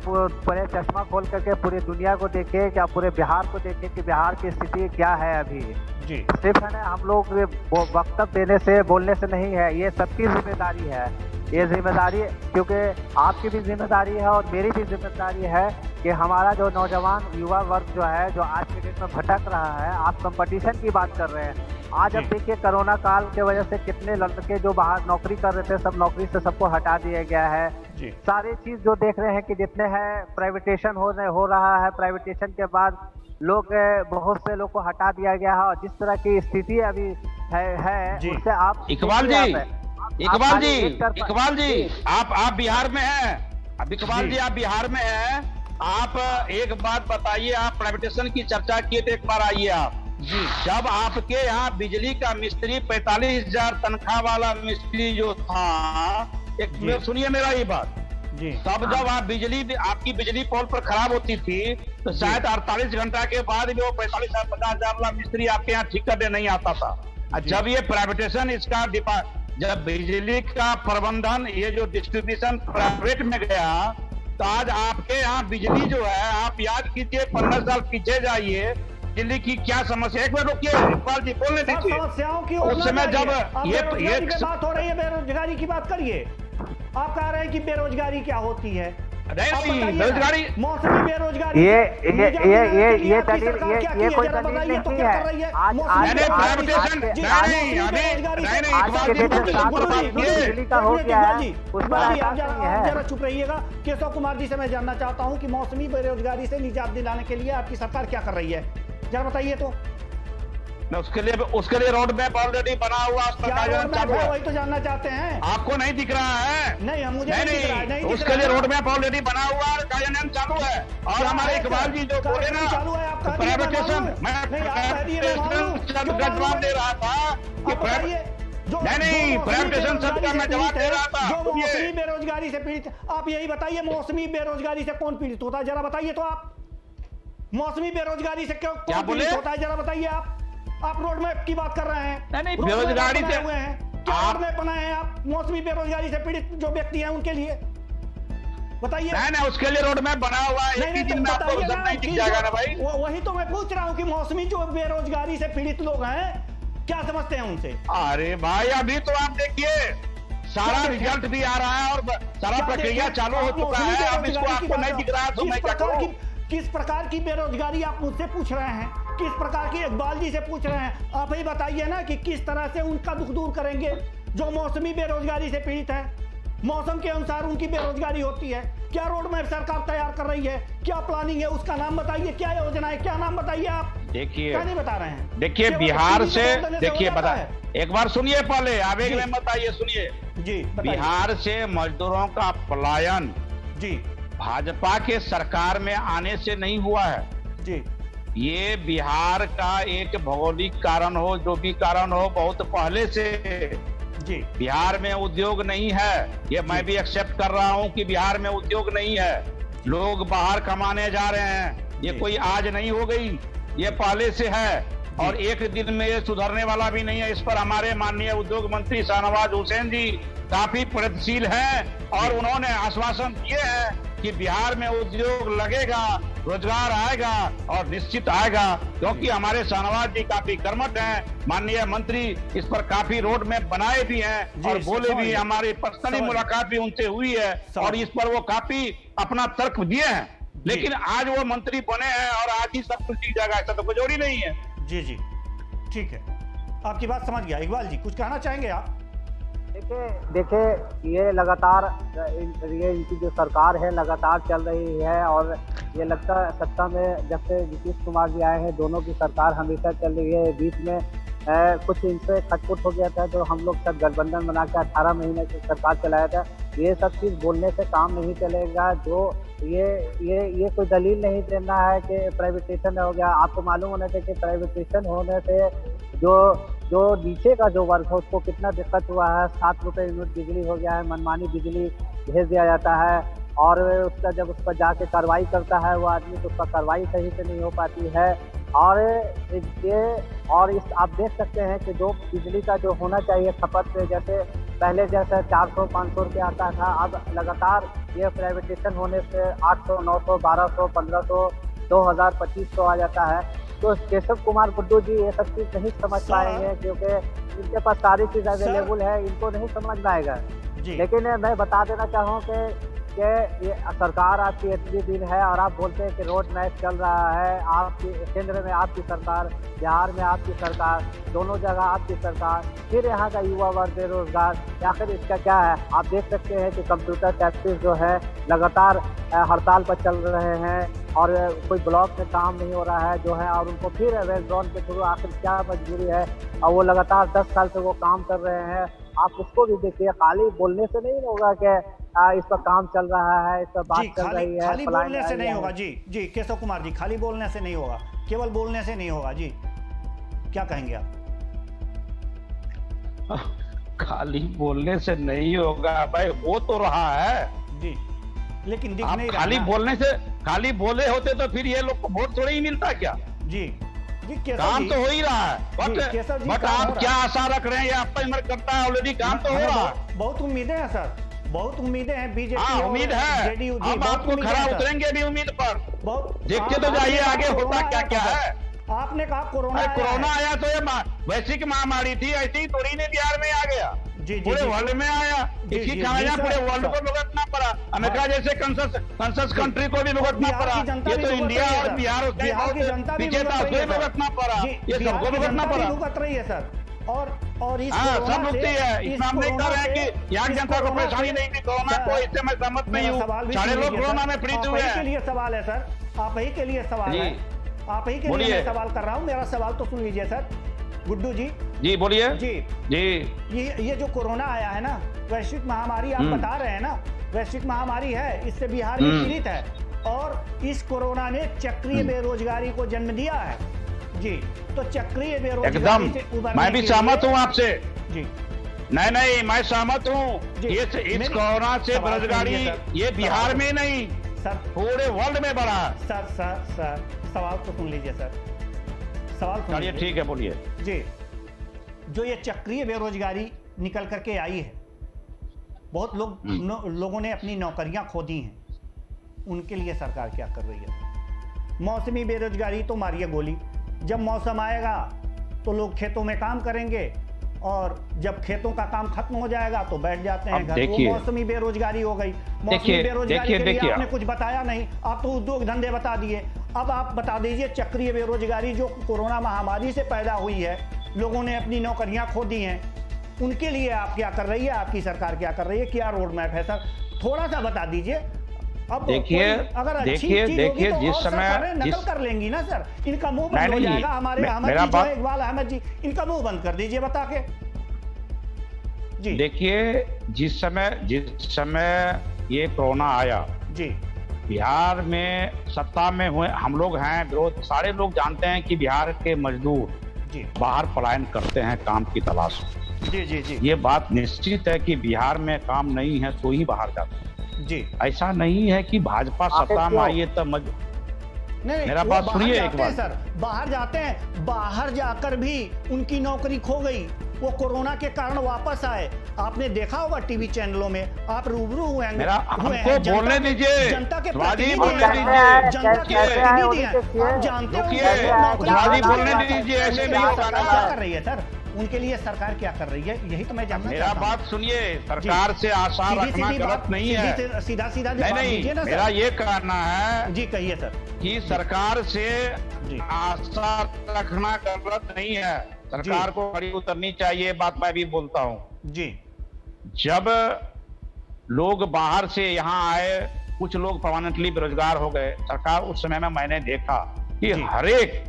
पूरे चश्मा खोल करके पूरी दुनिया को देखे, कि आप पूरे बिहार को देखे कि बिहार की स्थिति क्या है अभी। जी सिर्फ है ना हम लोग वक्तव्य देने से बोलने से नहीं है, ये सबकी जिम्मेदारी है। ये जिम्मेदारी क्योंकि आपकी भी जिम्मेदारी है और मेरी भी जिम्मेदारी है कि हमारा जो नौजवान युवा वर्ग जो है, जो आज के डेट में भटक रहा है। आप कंपटीशन की बात कर रहे हैं। आज अब देखिए कोरोना काल के वजह से कितने लड़के जो बाहर नौकरी कर रहे थे, सब नौकरी से सबको हटा दिया गया है। जी सारी चीज जो देख रहे हैं कि जितने हैं प्राइवेटेशन हो रहा है, प्राइवेटेशन के बाद लोग बहुत से लोग को हटा दिया गया है और जिस तरह की स्थिति अभी है जी। उससे आप इकबाल जी आप बिहार में हैं। अब इकबाल जी। जी आप बिहार में हैं, आप एक बात बताइए, आप प्राइवेटेशन की चर्चा किए थे, एक बार आइए आप। जी जब आपके यहाँ बिजली का मिस्त्री 45,000 तनख्वाह वाला मिस्त्री जो था, जी। सुनिए मेरा ये बात, जी तब जब आपकी बिजली पोल पर खराब होती थी तो शायद 48 घंटा के बाद भी वो 45,000-50,000 वाला मिस्त्री आपके यहाँ ठीक करने नहीं आता था। जब ये प्राइवेटेशन इसका जब बिजली का प्रबंधन, ये जो डिस्ट्रीब्यूशन प्राइवेट में गया, तो आज आपके यहाँ बिजली जो है, आप याद कीजिए 15 साल पीछे जाइए, दिल्ली की क्या समस्या। एक मिनट रुकिए इकबाल जी, बोलने दीजिए। समस्याओं की उस समय जब ये बात हो रही है, बेरोजगारी की बात करिए। आप कह रहे हैं कि बेरोजगारी क्या होती है? नहीं, बेरोजगारी मौसमी बेरोजगारी ये कोई दलील नहीं है। बिजली का हो गया है, उस पर ऐसा नहीं है। जरा चुप रहिएगा। केशव कुमार जी से मैं जानना चाहता हूं कि मौसमी बेरोजगारी से निजात दिलाने के लिए आपकी सरकार क्या कर रही है, जरा बताइए तो। उसके लिए रोड मैप ऑलरेडी बना हुआ, उसका कार्यान्वयन चालू है। वही तो जानना चाहते हैं। आपको नहीं दिख रहा है? नहीं, मुझे नहीं दिख रहा है, नहीं दिख उसके रहा लिए है। रोड मैप ऑलरेडी बना हुआ है, कार्यान्वयन चालू है। और हमारे इकबाल जी जो बोले ना चालू है, आप कह दिए, प्राइवेटेशन, मैं मानूं। नहीं, आप कह दिए, मैं मानूं। शब्द का जवाब दे रहा था कि नहीं, प्राइवेटेशन शब्द का मैं जवाब दे रहा था। जो मौसमी बेरोजगारी से पीड़ित, आप यही बताइए, मौसमी बेरोजगारी से कौन पीड़ित होता है, जरा बताइए तो आप। मौसमी बेरोजगारी से क्यों क्या बोले? होता है, जरा बताइए आप रोड मैप की बात कर रहे हैं। नहीं, बेरोजगारी से हुए हैं, क्या रोड मैप बनाए हैं आप मौसमी बेरोजगारी से पीड़ित जो व्यक्ति हैं उनके लिए, बताइए। नहीं, उसके लिए रोड मैप बना हुआ है, एक ही दिन में आपको रिजल्ट नहीं दिख जाएगा ना भाई। वही तो मैं पूछ रहा हूँ कि मौसमी जो बेरोजगारी से पीड़ित लोग हैं, क्या समझते हैं उनसे? अरे भाई, अभी तो आप देखिए सारा रिजल्ट भी आ रहा है और सारा प्रक्रिया चालू हो चुका है। अब इसको आपको नहीं दिख रहा तो मैं क्या करूं? किस प्रकार की बेरोजगारी आप मुझसे पूछ रहे हैं, किस प्रकार की इकबाल जी से पूछ रहे हैं? आप ही बताइए ना कि किस तरह से उनका दुख दूर करेंगे जो मौसमी बेरोजगारी से पीड़ित है। मौसम के अनुसार उनकी बेरोजगारी होती है। क्या रोड मैप सरकार तैयार कर रही है, क्या प्लानिंग है, उसका नाम बताइए, क्या योजना है, क्या नाम बताइए आप। देखिए, क्या नहीं बता रहे हैं? देखिए बिहार से, देखिए बता, है। एक बार सुनिए पहले, आप एक लाइन बताइए, सुनिए जी बताइए। बिहार से मजदूरों का पलायन जी भाजपा के सरकार में आने से नहीं हुआ है जी। ये बिहार का एक भौगोलिक कारण हो, जो भी कारण हो, बहुत पहले से जी बिहार में उद्योग नहीं है। ये मैं भी एक्सेप्ट कर रहा हूं कि बिहार में उद्योग नहीं है, लोग बाहर कमाने जा रहे हैं। ये कोई आज नहीं हो गई, ये पहले से है और एक दिन में ये सुधरने वाला भी नहीं है। इस पर हमारे माननीय उद्योग मंत्री शाहनवाज हुसैन जी काफी प्रगतिशील हैं और उन्होंने आश्वासन दिए हैं कि बिहार में उद्योग लगेगा, रोजगार आएगा और निश्चित आएगा, क्योंकि हमारे शाहनवाज जी काफी कर्मठ हैं। माननीय मंत्री इस पर काफी रोड मैप बनाए भी हैं और बोले भी, हमारी पर्सनली मुलाकात भी उनसे हुई है और इस पर वो काफी अपना तर्क दिए हैं। लेकिन आज वो मंत्री बने हैं और आज ही सब कुछ ठीक जाएगा, ऐसा तो कोई जोड़ी नहीं है। जी जी ठीक है, आपकी बात समझ गया। इकबाल जी कुछ कहना चाहेंगे आप? देखिए ये लगातार इनकी जो सरकार है लगातार चल रही है और ये लगता है सत्ता में जब से नीतीश कुमार जी आए हैं दोनों की सरकार हमेशा चल रही है। बीच में कुछ इनसे खटपुट हो गया था जो हम लोग सब गठबंधन बना के 18 महीने की सरकार चलाया था। ये सब चीज़ बोलने से काम नहीं चलेगा। जो ये कोई दलील नहीं देना है कि प्राइवेटेशन हो गया। आपको मालूम होना चाहिए कि प्राइवेटेशन होने से जो नीचे का जो वर्ग है उसको कितना दिक्कत हुआ है। 7 रुपये यूनिट बिजली हो गया है, मनमानी बिजली भेज दिया जाता है और उसका जब उस पर जाके कार्रवाई करता है वो आदमी तो उसका कार्रवाई सही से नहीं हो पाती है। और आप देख सकते हैं कि जो बिजली का जो होना चाहिए खपत पे, जैसे पहले जैसे 400-500 रुपये आता था, अब लगातार ये प्राइवेटेशन होने से 800, 900, 1200, 1500, 2000, 2500 आ जाता है। तो केशव कुमार गुड्डू जी ये सब चीज़ नहीं समझ पाएंगे क्योंकि इनके पास सारी चीज़ अवेलेबल है, इनको नहीं समझ में आएगा। लेकिन मैं बता देना चाहूँ कि ये सरकार आपकी इतनी दिन है और आप बोलते हैं कि रोड मैप चल रहा है। आपकी केंद्र में आपकी सरकार, बिहार में आपकी सरकार, दोनों जगह आपकी सरकार, फिर यहाँ का युवा वर्ग बेरोजगार, आखिर इसका क्या है? आप देख सकते हैं कि कंप्यूटर टैक्सीज जो है लगातार हड़ताल पर चल रहे हैं और कोई ब्लॉक में काम नहीं हो रहा है जो है, और उनको फिर वेस्ट जोन के थ्रू आखिर क्या मजबूरी है, और वो लगातार 10 साल से वो काम कर रहे हैं। आप उसको भी देखिए, खाली बोलने से नहीं होगा कि इस पर काम चल रहा है, इस पर बात चल रही है, खाली बोलने से नहीं होगा। जी केशव कुमार जी, खाली बोलने से नहीं होगा, केवल बोलने से नहीं होगा। जी क्या कहेंगे आप? खाली बोलने से नहीं होगा भाई, हो तो रहा है जी, लेकिन दिख नहीं रहा। खाली बोलने से, खाली बोले होते तो फिर ये लोग को वोट थोड़ी ही मिलता क्या? जी काम तो हो ही रहा है, बट आप क्या आशा रख रहे हैं? ये आप पर करता है, ऑलरेडी काम तो हो रहा है। बहुत उम्मीदें हैं सर, बहुत उम्मीदें हैं बीजेपी। हाँ उम्मीद है, हम आपको खरा उतरेंगे भी उम्मीद पर। देखते तो जाइए आगे होता क्या क्या है। आपने कहा कोरोना आया तो ये वैश्विक महामारी थी, ऐसी ही थोड़ी ने बिहार में आ गया, पूरे वर्ल्ड में आया। इसकी खामियां पूरे वर्ल्ड को भुगतना पड़ा, अमेरिका जैसे कंसस कंट्री को भी भुगतना पड़ा। ये तो इंडिया और बिहार की जनता पीछे था, उसको भुगतना पड़ा, ये सबको भुगतना पड़ा। भुगत रही है सर, और इस सब भुगती है। इस हम नहीं कर रहे हैं कि यहाँ जनता को परेशानी नहीं थी कोरोना को, इससे मैं सहमत नहीं हूँ। सारे लोग कोरोना में पीड़ित हुए हैं। के लिए सवाल है सर, आप ही के लिए सवाल है, आप ही के लिए सवाल कर रहा हूँ। मेरा सवाल तो सुन लीजिए सर गुड्डू जी। जी बोलिए। जी ये जो कोरोना आया है ना, वैश्विक महामारी आप बता रहे हैं ना, वैश्विक महामारी है, इससे बिहार भी पीड़ित है और इस कोरोना ने चक्रीय बेरोजगारी को जन्म दिया है। जी तो चक्रीय बेरोजगारी से उबरने मैं भी सहमत हूँ आपसे। जी नहीं मैं सहमत हूँ। इस कोरोना से बेरोजगारी ये बिहार में नहीं सर, पूरे वर्ल्ड में बढ़ा। सर सवाल तो सुन लीजिए सर, सवाल सुन लीजिए। ठीक है बोलिए। जी जो ये चक्रीय बेरोजगारी निकल करके आई है, बहुत लोगों ने अपनी नौकरियां खो दी हैं, उनके लिए सरकार क्या कर रही है? मौसमी बेरोजगारी तो मारिए गोली, जब मौसम आएगा तो लोग खेतों में काम करेंगे और जब खेतों का काम खत्म हो जाएगा तो बैठ जाते हैं घर। वो मौसमी बेरोजगारी हो गई। मौसमी बेरोजगारी के लिए आपने कुछ बताया नहीं, आप तो उद्योग धंधे बता दिए। अब आप बता दीजिए चक्रीय बेरोजगारी जो कोरोना महामारी से पैदा हुई है, लोगों ने अपनी नौकरियां खो दी हैं, उनके लिए आप क्या कर रही है? आपकी सरकार क्या कर रही है? क्या रोड मैप है सर? थोड़ा सा बता दीजिए। अब देखिए जिस समय नकल कर लेंगी ना सर, इनका मुंह बंद हो जाएगा। हमारे अहमद जी, इकबाल अहमद जी, इनका मुंह बंद कर दीजिए बता के। जी देखिए जिस समय ये कोरोना आया जी, बिहार में सत्ता में हुए हम लोग हैं, विरोध सारे लोग जानते हैं कि बिहार के मजदूर जी बाहर पलायन करते हैं काम की तलाश में। जी ये बात निश्चित है कि बिहार में काम नहीं है तो ही बाहर जाते हैं। जी ऐसा नहीं है कि भाजपा सत्ता में आई है तब नहीं, मेरा बात सुनिए एक बार। सर बाहर जाते हैं, बाहर जाकर भी उनकी नौकरी खो गई, वो कोरोना के कारण वापस आए। आपने देखा होगा टीवी चैनलों में, आप रूबरू हुए हैं, हमको बोलने दीजिए, जनता के स्वादी प्रतिनिधि बोलने हैं, दीजिए, जनता के प्रतिनिधि हैं। आप जानते हो स्वादी बोलने दीजिए, ऐसे नहीं होगा ना। क्या कर रही है सर, उनके लिए सरकार क्या कर रही है, यही तो मैं जानना मेरा चाहता हूं। बात सुनिए, सरकार से आशा रखना गलत नहीं है। सीधा सीधा नहीं, मेरा ये कहना है जी, कहिए सर, कि सरकार से जी आशा रखना गलत नहीं है, सरकार को खड़ी उतरनी चाहिए, बात मैं भी बोलता हूँ। जी, जब लोग बाहर से यहाँ आए, कुछ लोग परमानेंटली बेरोजगार हो गए, सरकार उस समय में मैंने देखा कि हर एक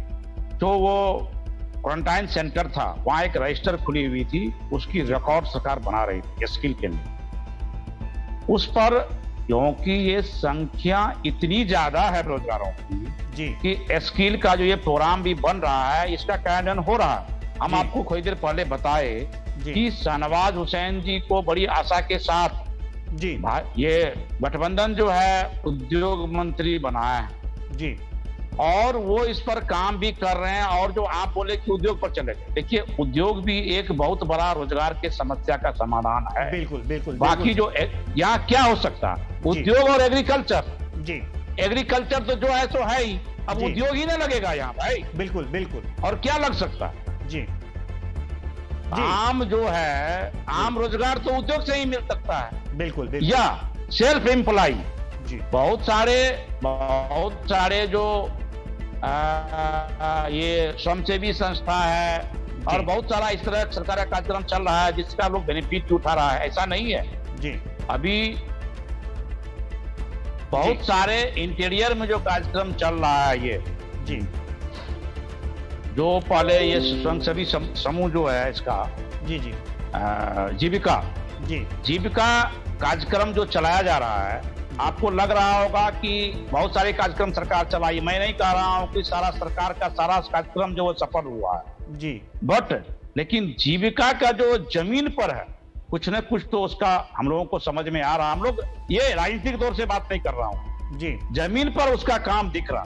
जो वो क्वारंटाइन सेंटर था, वहां एक रजिस्टर खुली हुई थी, उसकी रिकॉर्ड सरकार बना रही थी स्किल के लिए। उस पर क्योंकि ये संख्या इतनी ज्यादा है बेरोजगारों की जी कि स्किल का जो ये प्रोग्राम भी बन रहा है, इसका क्रियान्वयन हो रहा है। हम आपको थोड़ी देर पहले बताए कि शाहनवाज हुसैन जी को बड़ी आशा के साथ जी ये गठबंधन जो है उद्योग मंत्री बनाया है जी, और वो इस पर काम भी कर रहे हैं। और जो आप बोले कि उद्योग पर चले गए, देखिए उद्योग भी एक बहुत बड़ा रोजगार की समस्या का समाधान है। बिल्कुल बिल्कुल। बाकी जो यहाँ क्या हो सकता है, उद्योग और एग्रीकल्चर। जी, एग्रीकल्चर तो जो है सो है ही, अब जी। उद्योग ही ना लगेगा यहाँ भाई। बिल्कुल बिल्कुल। और क्या लग सकता है? जी, आम जो है, आम रोजगार तो उद्योग से ही मिल सकता है, बिल्कुल बिल्कुल। या सेल्फ एम्प्लॉय। जी, बहुत सारे जो ये स्वयंसेवी संस्था है और बहुत सारा इस तरह सरकार का कार्यक्रम चल रहा है जिसका लोग बेनिफिट उठा रहा है, ऐसा नहीं है। जी, अभी बहुत सारे इंटीरियर में जो कार्यक्रम चल रहा है, ये जी, जो पहले ये स्वयंसेवी समूह जो है इसका जी, जी, जीविका जी, कार्यक्रम जो चलाया जा रहा है, आपको लग रहा होगा कि बहुत सारे कार्यक्रम सरकार चलाई। मैं नहीं कह रहा हूं कि सारा सरकार का सारा कार्यक्रम जो वो सफल हुआ है, जी, बट लेकिन जीविका का जो जमीन पर है, कुछ न कुछ तो उसका हम लोगों को समझ में आ रहा। हम लोग ये राजनीतिक तौर से बात नहीं कर रहा हूं, जी, जमीन पर उसका काम दिख रहा,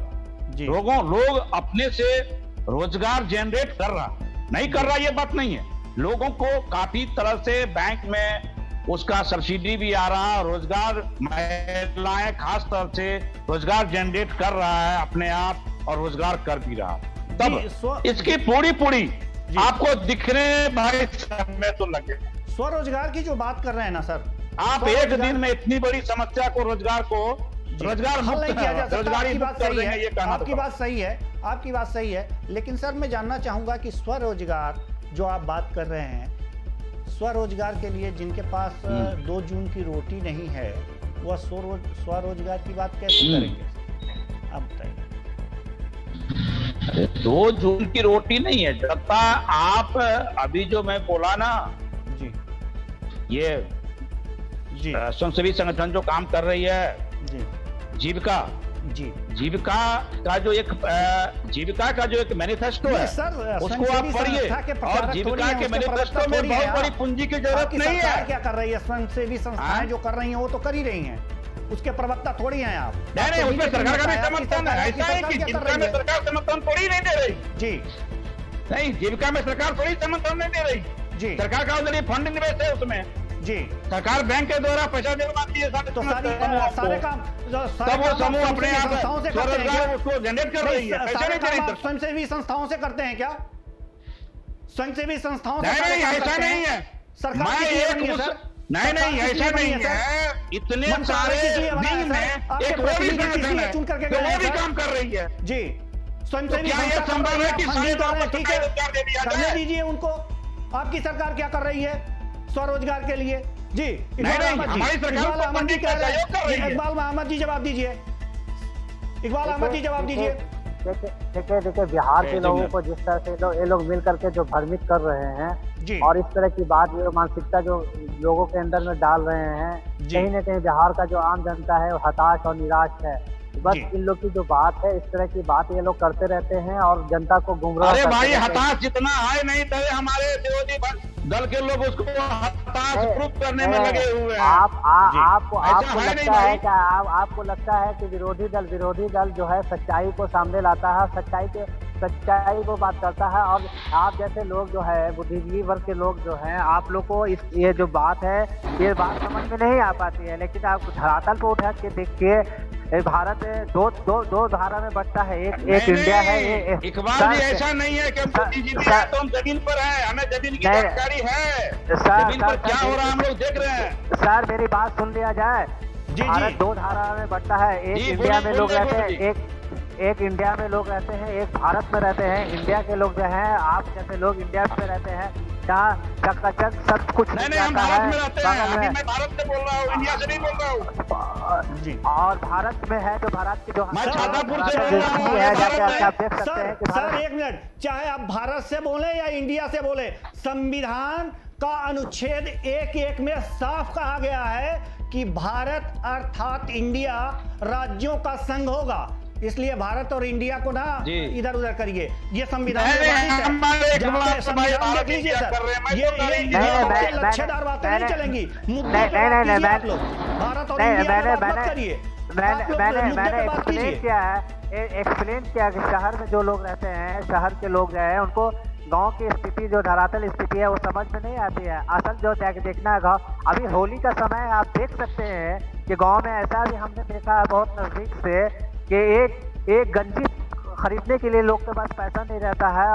जी, लोग अपने से रोजगार जनरेट कर रहा, नहीं कर रहा ये बात नहीं है। लोगों को काफी तरह से बैंक में उसका सब्सिडी भी आ रहा, रोजगार महिलाएं खास तौर से रोजगार जनरेट कर रहा है अपने आप, और रोजगार कर भी रहा। तब इसकी पूरी आपको दिखने भाई समय तो लगे। स्वरोजगार की जो बात कर रहे हैं ना सर, आप एक दिन में इतनी बड़ी समस्या को रोजगार हल नहीं किया जा सकता। आपकी बात सही है, ये कहना आपकी बात सही है, आपकी बात सही है। लेकिन सर मैं जानना चाहूंगा कि स्वरोजगार जो आप बात कर रहे हैं, स्वरोजगार के लिए जिनके पास 2 जून की रोटी नहीं है, वह स्वरोजगार की बात कैसे करेंगे, आप बताइए। 2 जून की रोटी नहीं है, जब आप अभी जो मैं बोला ना, जी, ये जी, स्वयंसेवी संगठन जो काम कर रही है, जी, जीविका का जो एक मैनिफेस्टो है, उसको आप पढ़िए। और जीविका के मैनिफेस्टो में बहुत बड़ी पूंजी की जरूरत नहीं है। क्या कर रही है, स्वयंसेवी संस्थाएं जो कर रही हैं वो तो कर ही रही हैं, उसके प्रवक्ता थोड़ी हैं आप। नहीं, उसमें सरकार का भी समर्थन है। ऐसा है कि जीविका में सरकार समर्थन थोड़ी नहीं दे रही। जी, नहीं, जीविका में सरकार थोड़ी समर्थन नहीं दे रही। जी, सरकार का ऑलरेडी फंड निवेश है उसमें। जी, सरकार बैंक के द्वारा पैसा दिलवाती है, तो सारे काम तब वो समूह अपने आप स्वरोजगार उसको जनरेट कर रही है, पैसा नहीं दे रही। स्वयंसेवी संस्थाओं से करते हैं क्या? स्वयंसेवी संस्थाओं से? नहीं, ऐसा नहीं है। सरकार नहीं, ऐसा नहीं है। इतने सारे विंग में एक वो भी संगठन है जो वो भी काम कर रही है। जी, स्वयंसेवी क्या ये संभव है कि ठीक है, करने दीजिए उनको। आपकी सरकार क्या कर रही है स्वरोजगार के लिए? जी, हमारी सरकार इकबाल अहमद जी जवाब दीजिए। इकबाल अहमद जी जवाब दीजिए। देखिए बिहार के लोगों को जिस तरह से ये लोग मिल करके जो भ्रमित कर रहे हैं जी, और इस तरह की बात, ये मानसिकता जो लोगों के अंदर में डाल रहे हैं, कहीं न कहीं बिहार का जो आम जनता है वो हताश और निराश है। बस इन लोग की जो बात है, इस तरह की बात ये लोग करते रहते हैं और जनता को गुमराह। अरे भाई, हताश जितना है नहीं तो हमारे विरोधी दल के लोग उसको हताश प्रूफ करने में लगे हुए हैं। आपको लगता है कि विरोधी दल जो है सच्चाई को सामने लाता है, सच्चाई के सच्चाई को बात करता है। और आप जैसे लोग जो है, बुद्धिजीवी वर्ग के लोग जो हैं, आप लोग को ये जो बात है, ये बात समझ में नहीं आ पाती है। लेकिन आप धरातल पर उठा के देखिए, भारत दो धारा में बंटता है, एक इंडिया है। इकबाल जी, ऐसा नहीं है कि हम बुद्धिजीवी हैं तो हम जमीन पर हैं, हमें जमीन की जानकारी है। जमीन पर क्या हो रहा है हम लोग देख रहे हैं। सर मेरी बात सुन लिया जाए। भारत दो धारा में बंटता है, एक इंडिया में लोग रहते हैं, एक इंडिया में लोग रहते हैं, एक भारत में रहते हैं। इंडिया के लोग जो हैं, आप जैसे लोग इंडिया में रहते हैं, जहाँ चकाचक सब कुछ नहीं, हम भारत में रहते हैं। अभी मैं भारत से बोल रहा हूँ, इंडिया से नहीं बोल रहा हूँ जी। और भारत में है जो भारत की जो मैं छातापुर से बोल रहा हूँ, जाके आप देख सकते हैं कि सर एक मिनट, चाहे आप भारत से बोले या इंडिया से बोले, संविधान का अनुच्छेद 1(1) में साफ कहा गया है कि भारत अर्थात इंडिया राज्यों का संघ होगा। इसलिए भारत और इंडिया को ना इधर उधर करिए, ये संविधान देख लीजिए सर, ये लच्छेदार बातें नहीं चलेंगी। भारत और इंडिया की बात मत करिए। मैंने एक्सप्लेन किया कि शहर में जो लोग रहते हैं, शहर के लोग जो हैं, उनको गांव की स्थिति, जो धरातल स्थिति है, वो समझ में नहीं आती है। असल जो देखना है गाँव, अभी होली का समय है, आप देख सकते हैं कि गांव में ऐसा भी हमने देखा है बहुत नजदीक से कि एक गंजी खरीदने के लिए लोग के पास पैसा नहीं रहता है।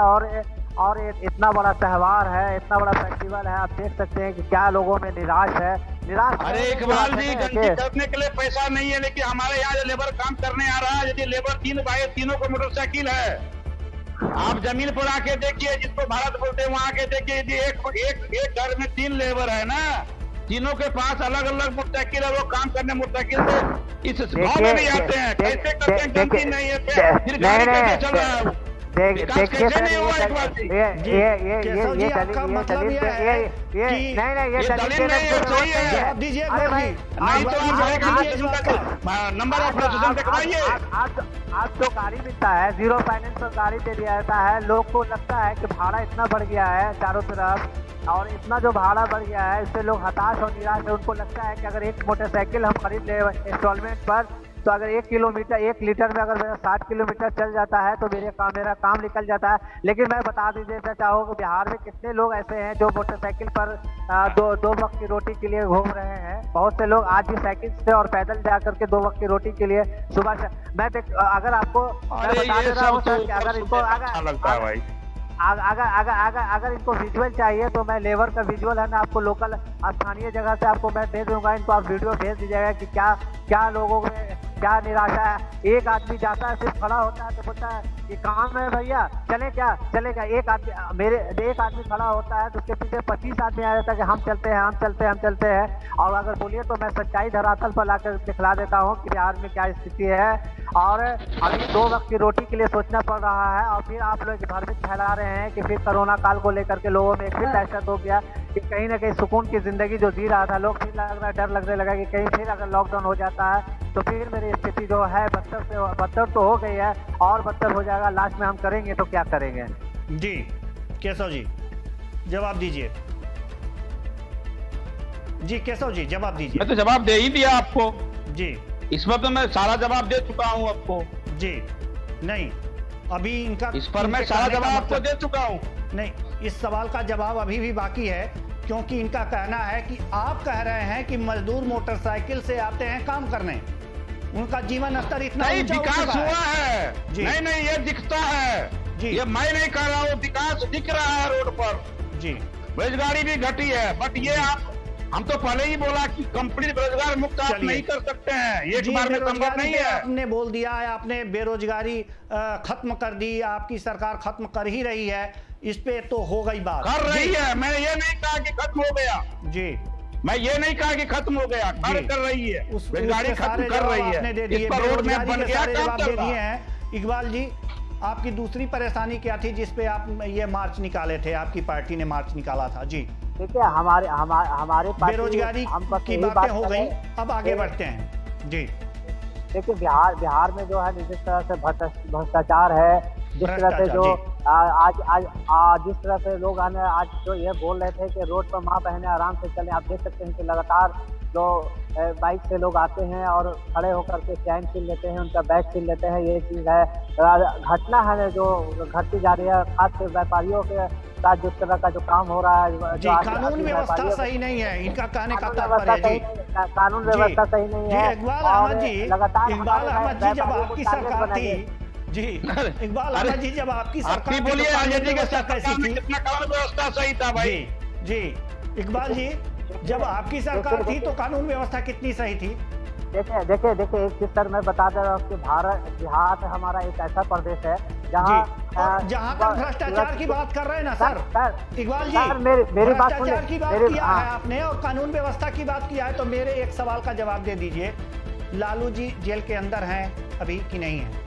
और इतना बड़ा त्यौहार है, इतना बड़ा फेस्टिवल है, आप देख सकते हैं कि क्या लोगों में निराश है। अरे इकबाल जी, गंजी खरीदने के लिए पैसा नहीं है, लेकिन हमारे यहाँ जो लेबर काम करने आ रहा है, यदि लेबर 3 भाई, तीनों को मोटरसाइकिल है। आप जमीन पर आके देखिए, जिसको भारत बोलते हैं, वहाँ आके देखिए, यदि एक घर में 3 लेबर है ना, तीनों के पास अलग अलग मोटरसाइकिल है, वो काम करने मोटरसाइकिल से इस गाँव में नहीं आते हैं। कैसे करते हैं? गंदी नहीं है, फिर गाड़ी कैसे चल रहा है? विकास कैसे नहीं हुआ इकबाल जी? ये दलील नहीं है, सही है। दीजिए नहीं तो नंबर ऑफ रजिस्ट्रेशन दिखवाइए। आप जो गाड़ी मिलता है, 0 फाइनेंस पर गाड़ी दे दिया जाता है, लोग को लगता है कि भाड़ा इतना बढ़ गया है चारों तरफ, और इतना जो भाड़ा बढ़ गया है, इससे लोग हताश और निराश है। उनको लगता है कि अगर एक मोटरसाइकिल हम खरीद ले इंस्टॉलमेंट पर, तो अगर 1 लीटर में अगर मेरा 60 किलोमीटर चल जाता है तो मेरा काम निकल जाता है। लेकिन मैं बता दीजिए चाहूँ कि बिहार में कितने लोग ऐसे हैं जो मोटरसाइकिल पर दो वक्त की रोटी के लिए घूम रहे हैं। बहुत से लोग आज भी साइकिल से और पैदल जा करके 2 वक्त की रोटी के लिए सुबह से अगर आपको मैं बता दे रहा हूँ सर, अगर इनको अगर इनको विजुअल चाहिए तो मैं लेबर का विजुअल है ना, आपको लोकल स्थानीय जगह से आपको मैं दे दूंगा। इनको आप वीडियो भेज दीजिएगा कि क्या लोगों में क्या निराशा है। एक आदमी जाता है, सिर्फ खड़ा होता है तो बोलता है कि काम है भैया, चलेगा। एक आदमी खड़ा होता है तो उसके पीछे 25 आदमी आ जाता है कि हम चलते हैं। और अगर बोलिए तो मैं सच्चाई धरातल पर लाकर दिखला देता हूँ कि बिहार में क्या स्थिति है। और अभी 2 वक्त की रोटी के लिए सोचना पड़ रहा है। और फिर आप लोग भ्रमित फैला रहे हैं कि फिर कोरोना काल को लेकर के लोगों में फिर दहशत हो गया कि कहीं ना कहीं सुकून की जिंदगी जो जी रहा था लोग, फिर डर लगने लगा कि कहीं फिर अगर लॉकडाउन हो जाता है तो फिर मेरी स्थिति जो है बदतर तो हो गई है और बदतर हो जाएगा। लास्ट में हम करेंगे तो क्या करेंगे? जी केशव जी जवाब दीजिए। जी केशव जी जवाब दीजिए। मैं तो जवाब दे ही दिया आपको जी, इस पर तो मैं सारा जवाब दे चुका हूँ आपको। जी नहीं, अभी इनका इस पर मैं सारा जवाब आपको दे चुका हूँ। नहीं, इस सवाल का जवाब अभी भी बाकी है, क्योंकि इनका कहना है कि आप कह रहे हैं कि मजदूर मोटरसाइकिल से आते हैं काम करने, उनका जीवन स्तर इतना नहीं, विकास हुआ है। नहीं ये दिखता है जी, ये मैं नहीं कह रहा हूँ, विकास दिख रहा है रोड पर जी। बेरोजगारी भी घटी है, बट ये हम तो पहले ही बोला कि कंप्लीट बेरोजगार मुक्त आप नहीं कर सकते हैं, ये एक बार में संभव नहीं है। आपने बोल दिया है, आपने बेरोजगारी खत्म कर दी, आपकी सरकार खत्म कर ही रही है, इस पे तो हो गई बात। कर रही है, मैं ये नहीं कहा कि खत्म हो गया जी, मैं ये नहीं कहा कि खत्म हो गया, कार्य कर रही है, बेरोजगारी खत्म कर रही है, इस पर रोड मैप बन गया, काम चल रहा है। इकबाल जी आपकी दूसरी परेशानी क्या थी जिसपे आप ये मार्च निकाले थे, आपकी पार्टी ने मार्च निकाला था? जी ठीक है, हमारे बेरोजगारी की बातें हो गई, अब आगे बढ़ते हैं। जी देखिए बिहार में जो है जिस तरह से भ्रष्टाचार है, जिस तरह से जो आज जिस तरह से लोग आज जो ये बोल रहे थे कि रोड पर माँ बहनें आराम से चलें, आप देख सकते हैं कि लगातार जो बाइक से लोग आते हैं और खड़े होकर के चैन छीन लेते हैं, उनका बैग छीन लेते हैं, ये चीज़ है। घटना है जो घटती जा रही है, खासकर व्यापारियों के साथ जिस तरह का जो काम हो रहा है। जी, कानून व्यवस्था सही नहीं है, इनका कहने का तात्पर्य जी। कानून व्यवस्था सही नहीं है। इकबाल अहमद जी, इकबाल अहमद जी जब आपकी सरकार थी जी, इकबाल अहमद जी जब आपकी सरकार बोलिए आजादी के साथ कैसी थी? कितना कानून व्यवस्था सही था भाई? जी इकबाल जी, जब आपकी सरकार थी तो कानून व्यवस्था कितनी सही थी? देखिए एक चीज सर मैं बता दे रहा हूँ कि बिहार हमारा एक ऐसा प्रदेश है जहाँ का भ्रष्टाचार की बात कर रहे हैं ना सर इकबाल जी, मेरी बात भ्रष्टाचार की बात किया है आपने और कानून व्यवस्था की बात किया है, तो मेरे एक सवाल का जवाब दे दीजिए, लालू जी जेल के अंदर हैं अभी कि नहीं है?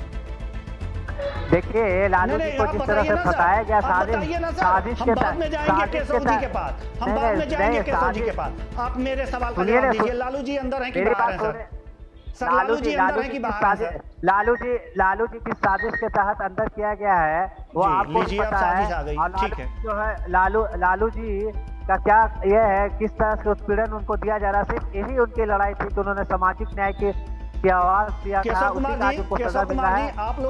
देखिए लालू जी को जिस तरह से फंसाया गया साजिश के बाद में जाएंगे केशव जी के पास, हम बाद में जाएंगे केशव जी के पास। आप मेरे सवाल का जवाब दीजिए, लालू जी अंदर हैं कि बाहर हैं सर? सर लालू जी अंदर हैं कि बाहर हैं? लालू जी की साजिश के तहत अंदर किया गया है वो आपको पता है। और ठीक है, जो है लालू जी का क्या ये है, किस तरह से उत्पीड़न उनको दिया जा रहा है, सिर्फ यही उनकी लड़ाई थी कि उन्होंने सामाजिक न्याय की आवाज दिया था।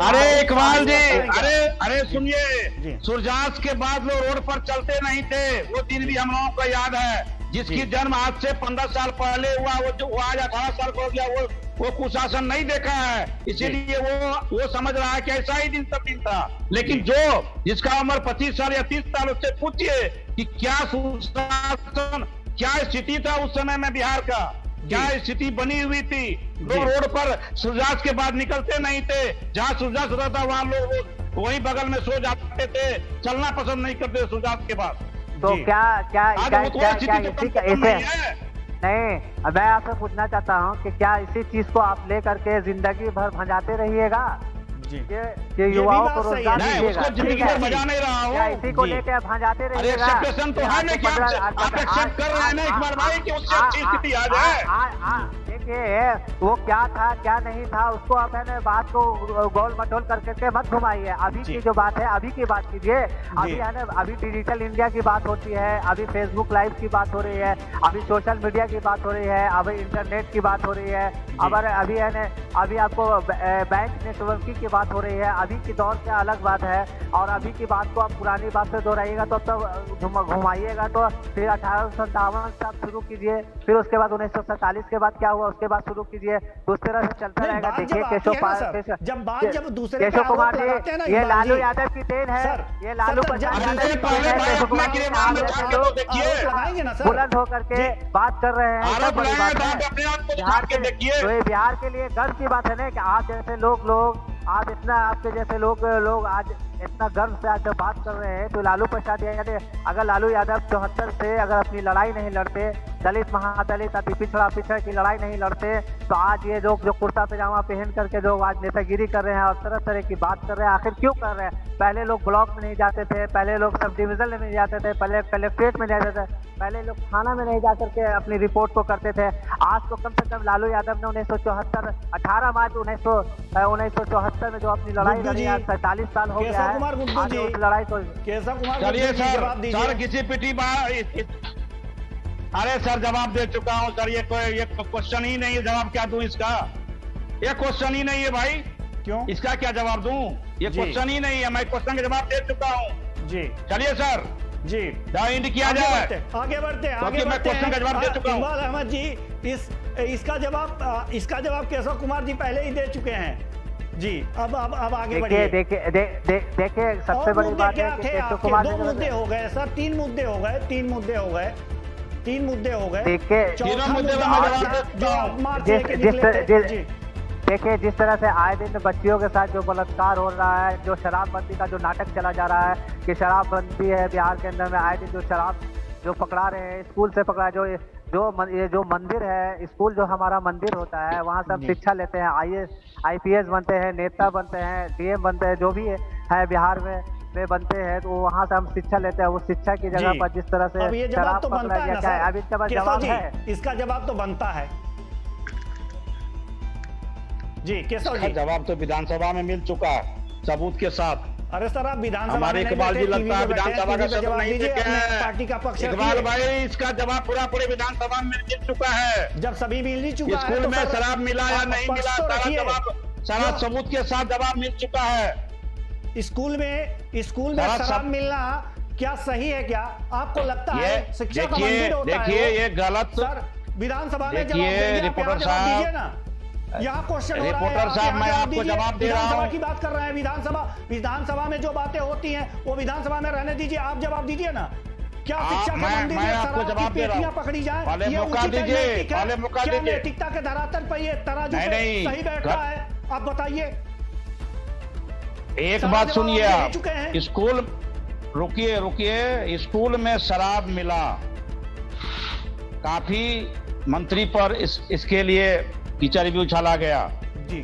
अरे इकबाल जी, अरे सुनिए, सूरजास के बाद लोग रोड पर चलते नहीं थे, वो दिन भी हम लोगों को याद है। जिसकी जन्म आज से 15 साल पहले हुआ, वो आज 18 साल का हो गया, वो कुशासन नहीं देखा है, इसीलिए वो समझ रहा है कि ऐसा ही दिन सब दिन था। लेकिन जिसका उम्र 25 साल या 30 साल, उससे पूछिए कि क्या सुशासन, क्या स्थिति था उस समय में बिहार का, क्या स्थिति बनी हुई थी। लोग रोड पर सूरजास के बाद निकलते नहीं थे, जहाँ सूरजास होता था वहाँ लोग वहीं बगल में सो जाते थे, चलना पसंद नहीं करते सूरजास के बाद। तो क्या नहीं, मैं आपसे पूछना चाहता हूँ कि क्या इसी चीज को आप लेकर के जिंदगी भर भंजाते रहिएगा कि युवाओं को रोजगार दीजिएगा? जिंदगी भर भंजा नहीं रहा हूँ, इसी को लेकर भंजाते रहिएगा। देखिए वो क्या था क्या नहीं था उसको आप है ना बात को गोल मटोल करके मत घुमाइए। अभी की जो बात है अभी की बात कीजिए। अभी है ना, अभी डिजिटल इंडिया की बात होती है, अभी फेसबुक लाइव की बात हो रही है, अभी सोशल मीडिया की बात हो रही है, अभी इंटरनेट की बात हो रही है, अभी है ना, अभी आपको बैंक नेटवर्किंग की बात हो रही है। अभी की दौर से अलग बात है, और अभी की बात को आप पुरानी बात से दोहराइएगा तो अब तब घुमाइएगा तो फिर 1857 से आप शुरू कीजिए, फिर उसके बाद 1947 के बाद क्या हुआ उसके बाद शुरू कीजिए, उस तरह से चलता रहेगा। देखिए केशव कुमार जी, ये लालू यादव की देन है, ये लालू प्रसाद बुलंद होकर के बात कर रहे हैं। बिहार के लिए गर्व की बात है ना कि आप जैसे लोग आज इतना, आपके जैसे लोग आज इतना गर्व से आज जब बात कर रहे हैं। तो लालू प्रसाद यादव, अगर लालू यादव 74 से अगर अपनी लड़ाई नहीं लड़ते, दलित महादलित अति पिछड़ा की लड़ाई नहीं लड़ते, तो आज ये लोग जो कुर्ता पैजामा पहन करके जो आज नेतागिरी कर रहे हैं और तरह तरह की बात कर रहे हैं, आखिर क्यों कर रहे हैं? पहले लोग ब्लॉक में नहीं जाते थे, पहले लोग सब डिविजन में नहीं जाते थे, पहले कलेक्ट्रेट में जाते थे, पहले लोग थाना में नहीं जा करके अपनी रिपोर्ट को करते थे। आज तो कम से कम लालू यादव ने 1974 18 मार्च 1974 में जो अपनी लड़ाई लड़ी है, 47 साल हो गया है लड़ाई को। चलिए सर किसी पिटी अरे सर जवाब दे चुका हूँ सर, ये क्वेश्चन ही नहीं है, जवाब क्या दूं इसका? ये क्वेश्चन ही नहीं है भाई, क्यों? इसका क्या जवाब दूं? ये क्वेश्चन ही नहीं है, मैं क्वेश्चन का जवाब दे चुका हूँ जी। चलिए सर जी इंड किया जाए, आगे बढ़ते मैं क्वेश्चन का जवाब दे चुका हूँ। इकबाल अहमद जी इसका जवाब केशव कुमार जी पहले ही दे चुके हैं जी। अब आगे बढ़िए। देखिए सबसे बड़ी बात है कि केशव कुमार, 2 मुद्दे हो गए सर, 3 मुद्दे हो गए। देखिए जिस तरह से आए दिन बच्चियों के साथ जो बलात्कार हो रहा है, जो शराबबंदी का जो नाटक चला जा रहा है कि शराबबंदी है बिहार के अंदर में, आए दिन जो शराब जो पकड़ा रहे हैं, स्कूल से पकड़ा, जो मंदिर है, स्कूल जो हमारा मंदिर होता है, वहाँ से हम शिक्षा लेते हैं, IPS बनते हैं, नेता बनते हैं, DM बनते हैं, जो भी है बिहार में बनते हैं, तो वहाँ से हम शिक्षा लेते हैं। वो शिक्षा की जगह पर जिस तरह से शराब तो बनता है क्या है? अब इसका जवाब है, इसका जवाब तो बनता है जी केशव जी। जवाब तो विधानसभा में मिल चुका है सबूत के साथ। अरे सर आप विधानसभा हमारे में नहीं इकबाल जी बैठे, लगता है टीवी पे बैठे हैं, विधानसभा का टीवी पे शब्द जवाब नहीं दीजिए, देते अपने हैं। पार्टी का पक्ष इकबाल रखिए। भाई इसका जवाब पूरे विधानसभा में मिल चुका है। जब सभी मिल ही चुका है स्कूल तो में सर शराब मिला या आप नहीं पक्ष मिला, तो सारा रखिए। जवाब, सारा क्यों? सबूत के साथ जवाब मिल चुका है। स्कूल में सारा शराब सब- मिलना क्या सही है? क्या आपको लगता है ये शिक्षा का देखिए मंदिर होता है देखिए वो? ये गलत। सर विधानसभा में जवाब देखिए, देंगे, आप रिपोर्टर यहाँ जवाब साहब, दीजिए ना। यहाँ क्वेश्चन हो रहा है, रिपोर्टर आप साहब, यहाँ मैं जवाब आपको दीजिए। जवाब दे रहा विधानसभा हूँ। की बात कर रहे हैं, विधानसभा में जो बातें होती हैं वो विधानसभा में रहने दीजिए, आप जवाब दीजिए ना। क्या शिक्षा का मंदिर मैं में आपको शराब जवाब की दे रहा पेटियां हूँ। पकड़ी जाए, पहले ये मौका उचित है, दीजिए, नैतिक है? पहले मौका क्या दीजिए। नैतिकता के धरातल पर ये तराजू नहीं, पे नहीं, सही बैठता है? आप बताइए। एक सारा बात जवाब सुनिए दे आप, चुके हैं। स्कूल, रुकिए, स्कूल में शराब मिला, काफी मंत्री पर इसके लिए कीचड़ भी उछाला गया। जी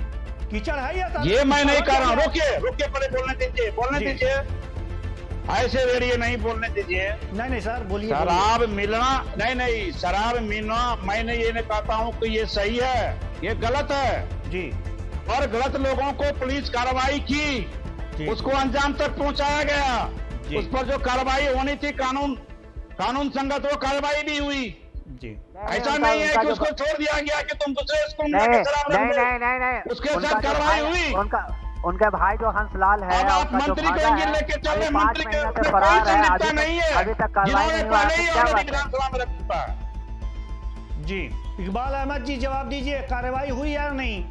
कीचड़ है या सर? ये मैं नहीं सवाल कर रहा हूं, क्या है? रुकिए पहले बोलने जी। दीजिए, ऐसे रेडियो नहीं बोलने दीजिए। नहीं सर बोलिए। शराब मिलना नहीं, शराब मिलना मैं ये नहीं कहता हूं कि ये सही है, ये गलत है जी और गलत लोगों को पुलिस कार्रवाई की, जी। उसको अंजाम तक पहुंचाया गया, जी। उस पर जो कार्रवाई होनी थी कानून संगत वो कार्रवाई भी हुई। जी ऐसा नहीं है कि उसको छोड़ दिया गया कि तुम दूसरे स्कूल में नहीं शराब रख दो। नहीं उसके उनका साथ जो कार्रवाई भाई- हुई। उनका भाई जो हंसलाल है, अब आप उनका जो मंत्री भांजा कहेंगे है, लेके चले, अभी 5 मंत्री के महीने से उसमें कोई फरार है, संलिप्तता अभी नहीं है, अभी तक कार्रवाई जिन्होंने नहीं हुआ, पहले ही तो क्या ऑलरेडी बात है? विधानसभा में रख चुका है। जी इकबाल अहमद जी जवाब दीजिए, कार्रवाई हुई या नहीं?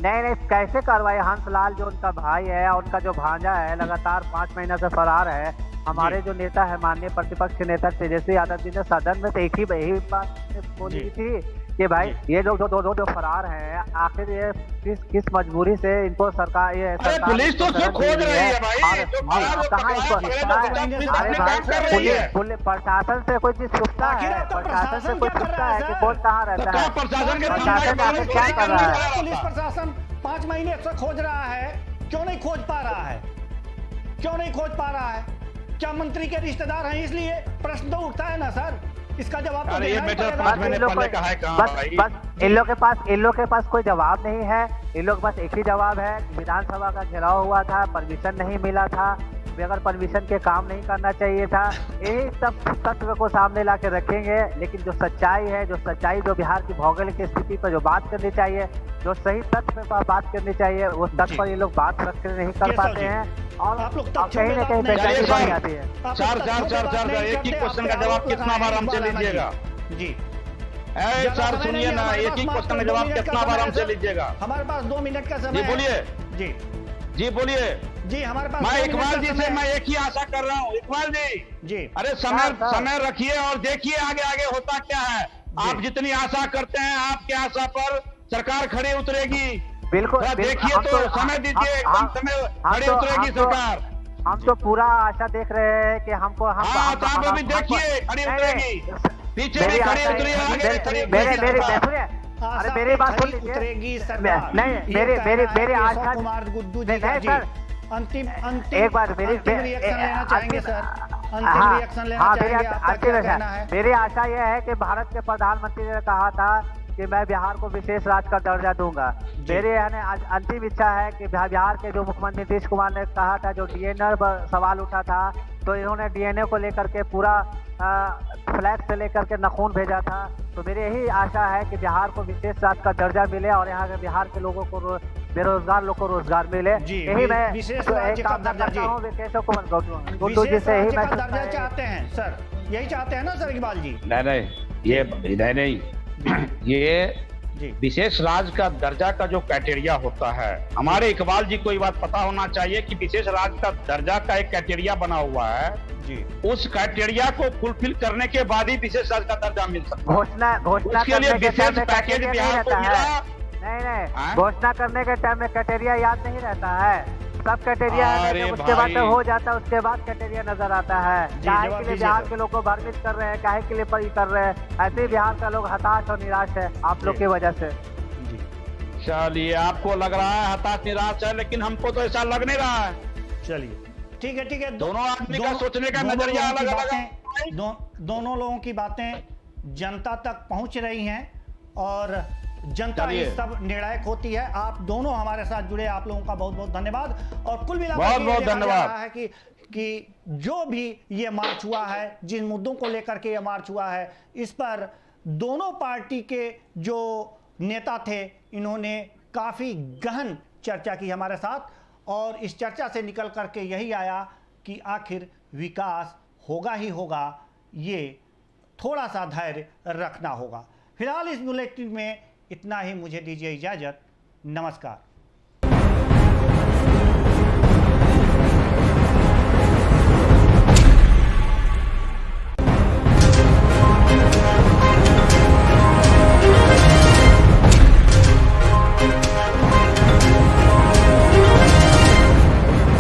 नहीं कैसे कार्रवाई? हंसलाल जो उनका भाई है, उनका जो भांजा है, लगातार 5 महीने से फरार है। हमारे जो नेता है, माननीय प्रतिपक्ष नेता तेजस्वी यादव जी ने सदन में तो यही बात बोली जी। थी कि भाई ये लोग जो फरार हैं, आखिर ये किस मजबूरी से इनको सरकार अरे पुलिस तो उसको खोज रही है भाई, जो फरार वो कहाँ पकड़ा है, पहले तो पुलिस अपने काम कर रही है। प्रशासन से कोई चीज छुपता आखिर है? आपका प्रशासन से प्रशासन कोई क्या कर छुपता रहा है, है कि सर? कौन कहाँ तो रहता क्या है? प्रशासन के प्रशासन आखिर क्या कर रहा है? पुलिस प्रशासन 5 महीने से खोज रहा है, क्यों नहीं खोज पा रहा है? क्यों नहीं खोज पा रहा है? क्या मंत्री के रिश्तेदार हैं इसलिए? प्रश्न तो उठता है ना सर, इसका जवाब तो अरे ये देना ही बेटा पड़ेगा। 5 महीने पहले का है कहाँ भाई? बस इन लोग के पास कोई जवाब नहीं है। इन लोग बस एक ही जवाब है, विधानसभा का घेराव हुआ था, परमिशन नहीं मिला था, बगैर परमिशन के काम नहीं करना चाहिए था। यही सब तत्व को सामने ला के रखेंगे, लेकिन जो सच्चाई है, जो बिहार की भौगोलिक स्थिति पर जो बात करनी चाहिए, जो सही तथ्य पर बात करनी चाहिए, वो तथ्य पर ये लोग बात रख के नहीं कर पाते हैं और आप लोग कहीं ना कहीं बेचैनी बढ़ जाती है। चार एक ही क्वेश्चन का जवाब कितना बार हमसे लीजिएगा? जी सर सुनिए ना, एक ही क्वेश्चन का जवाब कितना बार हमसे लीजिएगा? हमारे पास 2 मिनट का समय जी बोलिए। जी जी बोलिए। जी हमारे पास मैं 2 मिनट इकबाल का जी समय से है। मैं एक ही आशा कर रहा हूँ, इकबाल जी जी अरे समय रखिए और देखिए आगे होता क्या है। आप जितनी आशा करते हैं, आपके आशा पर सरकार खड़ी उतरेगी। बिल्कुल देखिए तो समय दीजिए, एकदम समय खड़ी उतरेगी सरकार। हम तो पूरा आशा देख रहे हैं कि हमको हाँ तो आप अभी देखिए खड़ी उतरेगी, पीछे भी खड़ी उतरी है, आगे भी खड़ी उतरेगी। अरे मेरी बात सुन लीजिए। उतरेगी सरकार। नहीं मेरी आशा कुमार गुड्डू जी नहीं जी सर, अंतिम एक बार मेरी रिएक्शन लेना चाहेंगे सर? अंतिम रिएक्शन लेना चाहेंगे? आपका क्या कहना है? मेरी आशा यह है कि भारत के प्रधानमंत्री ने कहा था कि मैं बिहार को विशेष राज्य का दर्जा दूंगा। मेरी अंतिम इच्छा है कि बिहार के जो मुख्यमंत्री नीतीश कुमार ने कहा था, जो डीएनए पर सवाल उठा था, तो इन्होंने डीएनए को लेकर के पूरा फ्लैग से लेकर के नखून भेजा था। तो मेरी यही आशा है कि बिहार को विशेष राज्य का दर्जा मिले और यहाँ के बिहार के लोगों को, बेरोजगार लोग को रोजगार मिले। यही मैं विशेष राज्य का दर्जा गुड्डू जी से यही मैं दर्जा चाहते हैं सर, यही चाहते हैं ना सर इकबाल जी? नहीं ये विशेष राज्य का दर्जा का जो क्राइटेरिया होता है, हमारे इकबाल जी को ये बात पता होना चाहिए कि विशेष राज्य का दर्जा का एक क्राइटेरिया बना हुआ है जी। उस क्राइटेरिया को फुलफिल करने के बाद ही विशेष राज्य का दर्जा मिल सकता है। घोषणा उसके लिए विशेष पैकेज बिहार को मिला। नहीं घोषणा करने के टाइम में क्राइटेरिया याद नहीं रहता है, सब क्राइटेरिया उसके बाद हो जाता है, उसके बाद क्राइटेरिया नजर आता है। काहे के लिए बिहार के लोग को भ्रमित कर रहे हैं, काहे के लिए परी कर रहे हैं? ऐसे ही बिहार का लोग हताश और निराश है आप लोग की वजह से। चलिए आपको लग रहा है हताश निराश है, लेकिन हमको तो ऐसा लग नहीं रहा है। चलिए ठीक है दोनों आदमी का सोचने का नजरिया अलग अलग है। दोनों लोगों की बातें जनता तक पहुंच रही हैं और जनता ही चलिए। सब निर्णायक होती है। आप दोनों हमारे साथ जुड़े, आप लोगों का बहुत बहुत धन्यवाद। और कुल मिलाकर बहुत ये बहुत देखा जा धन्यवाद। रहा है कि जो भी ये मार्च हुआ है, जिन मुद्दों को लेकर के ये मार्च हुआ है, इस पर दोनों पार्टी के जो नेता थे, इन्होंने काफी गहन चर्चा की हमारे साथ, और इस चर्चा से निकल करके यही आया कि आखिर विकास होगा ही होगा, ये थोड़ा सा धैर्य रखना होगा। फिलहाल इस बुलेटिन में इतना ही, मुझे दीजिए इजाजत, नमस्कार।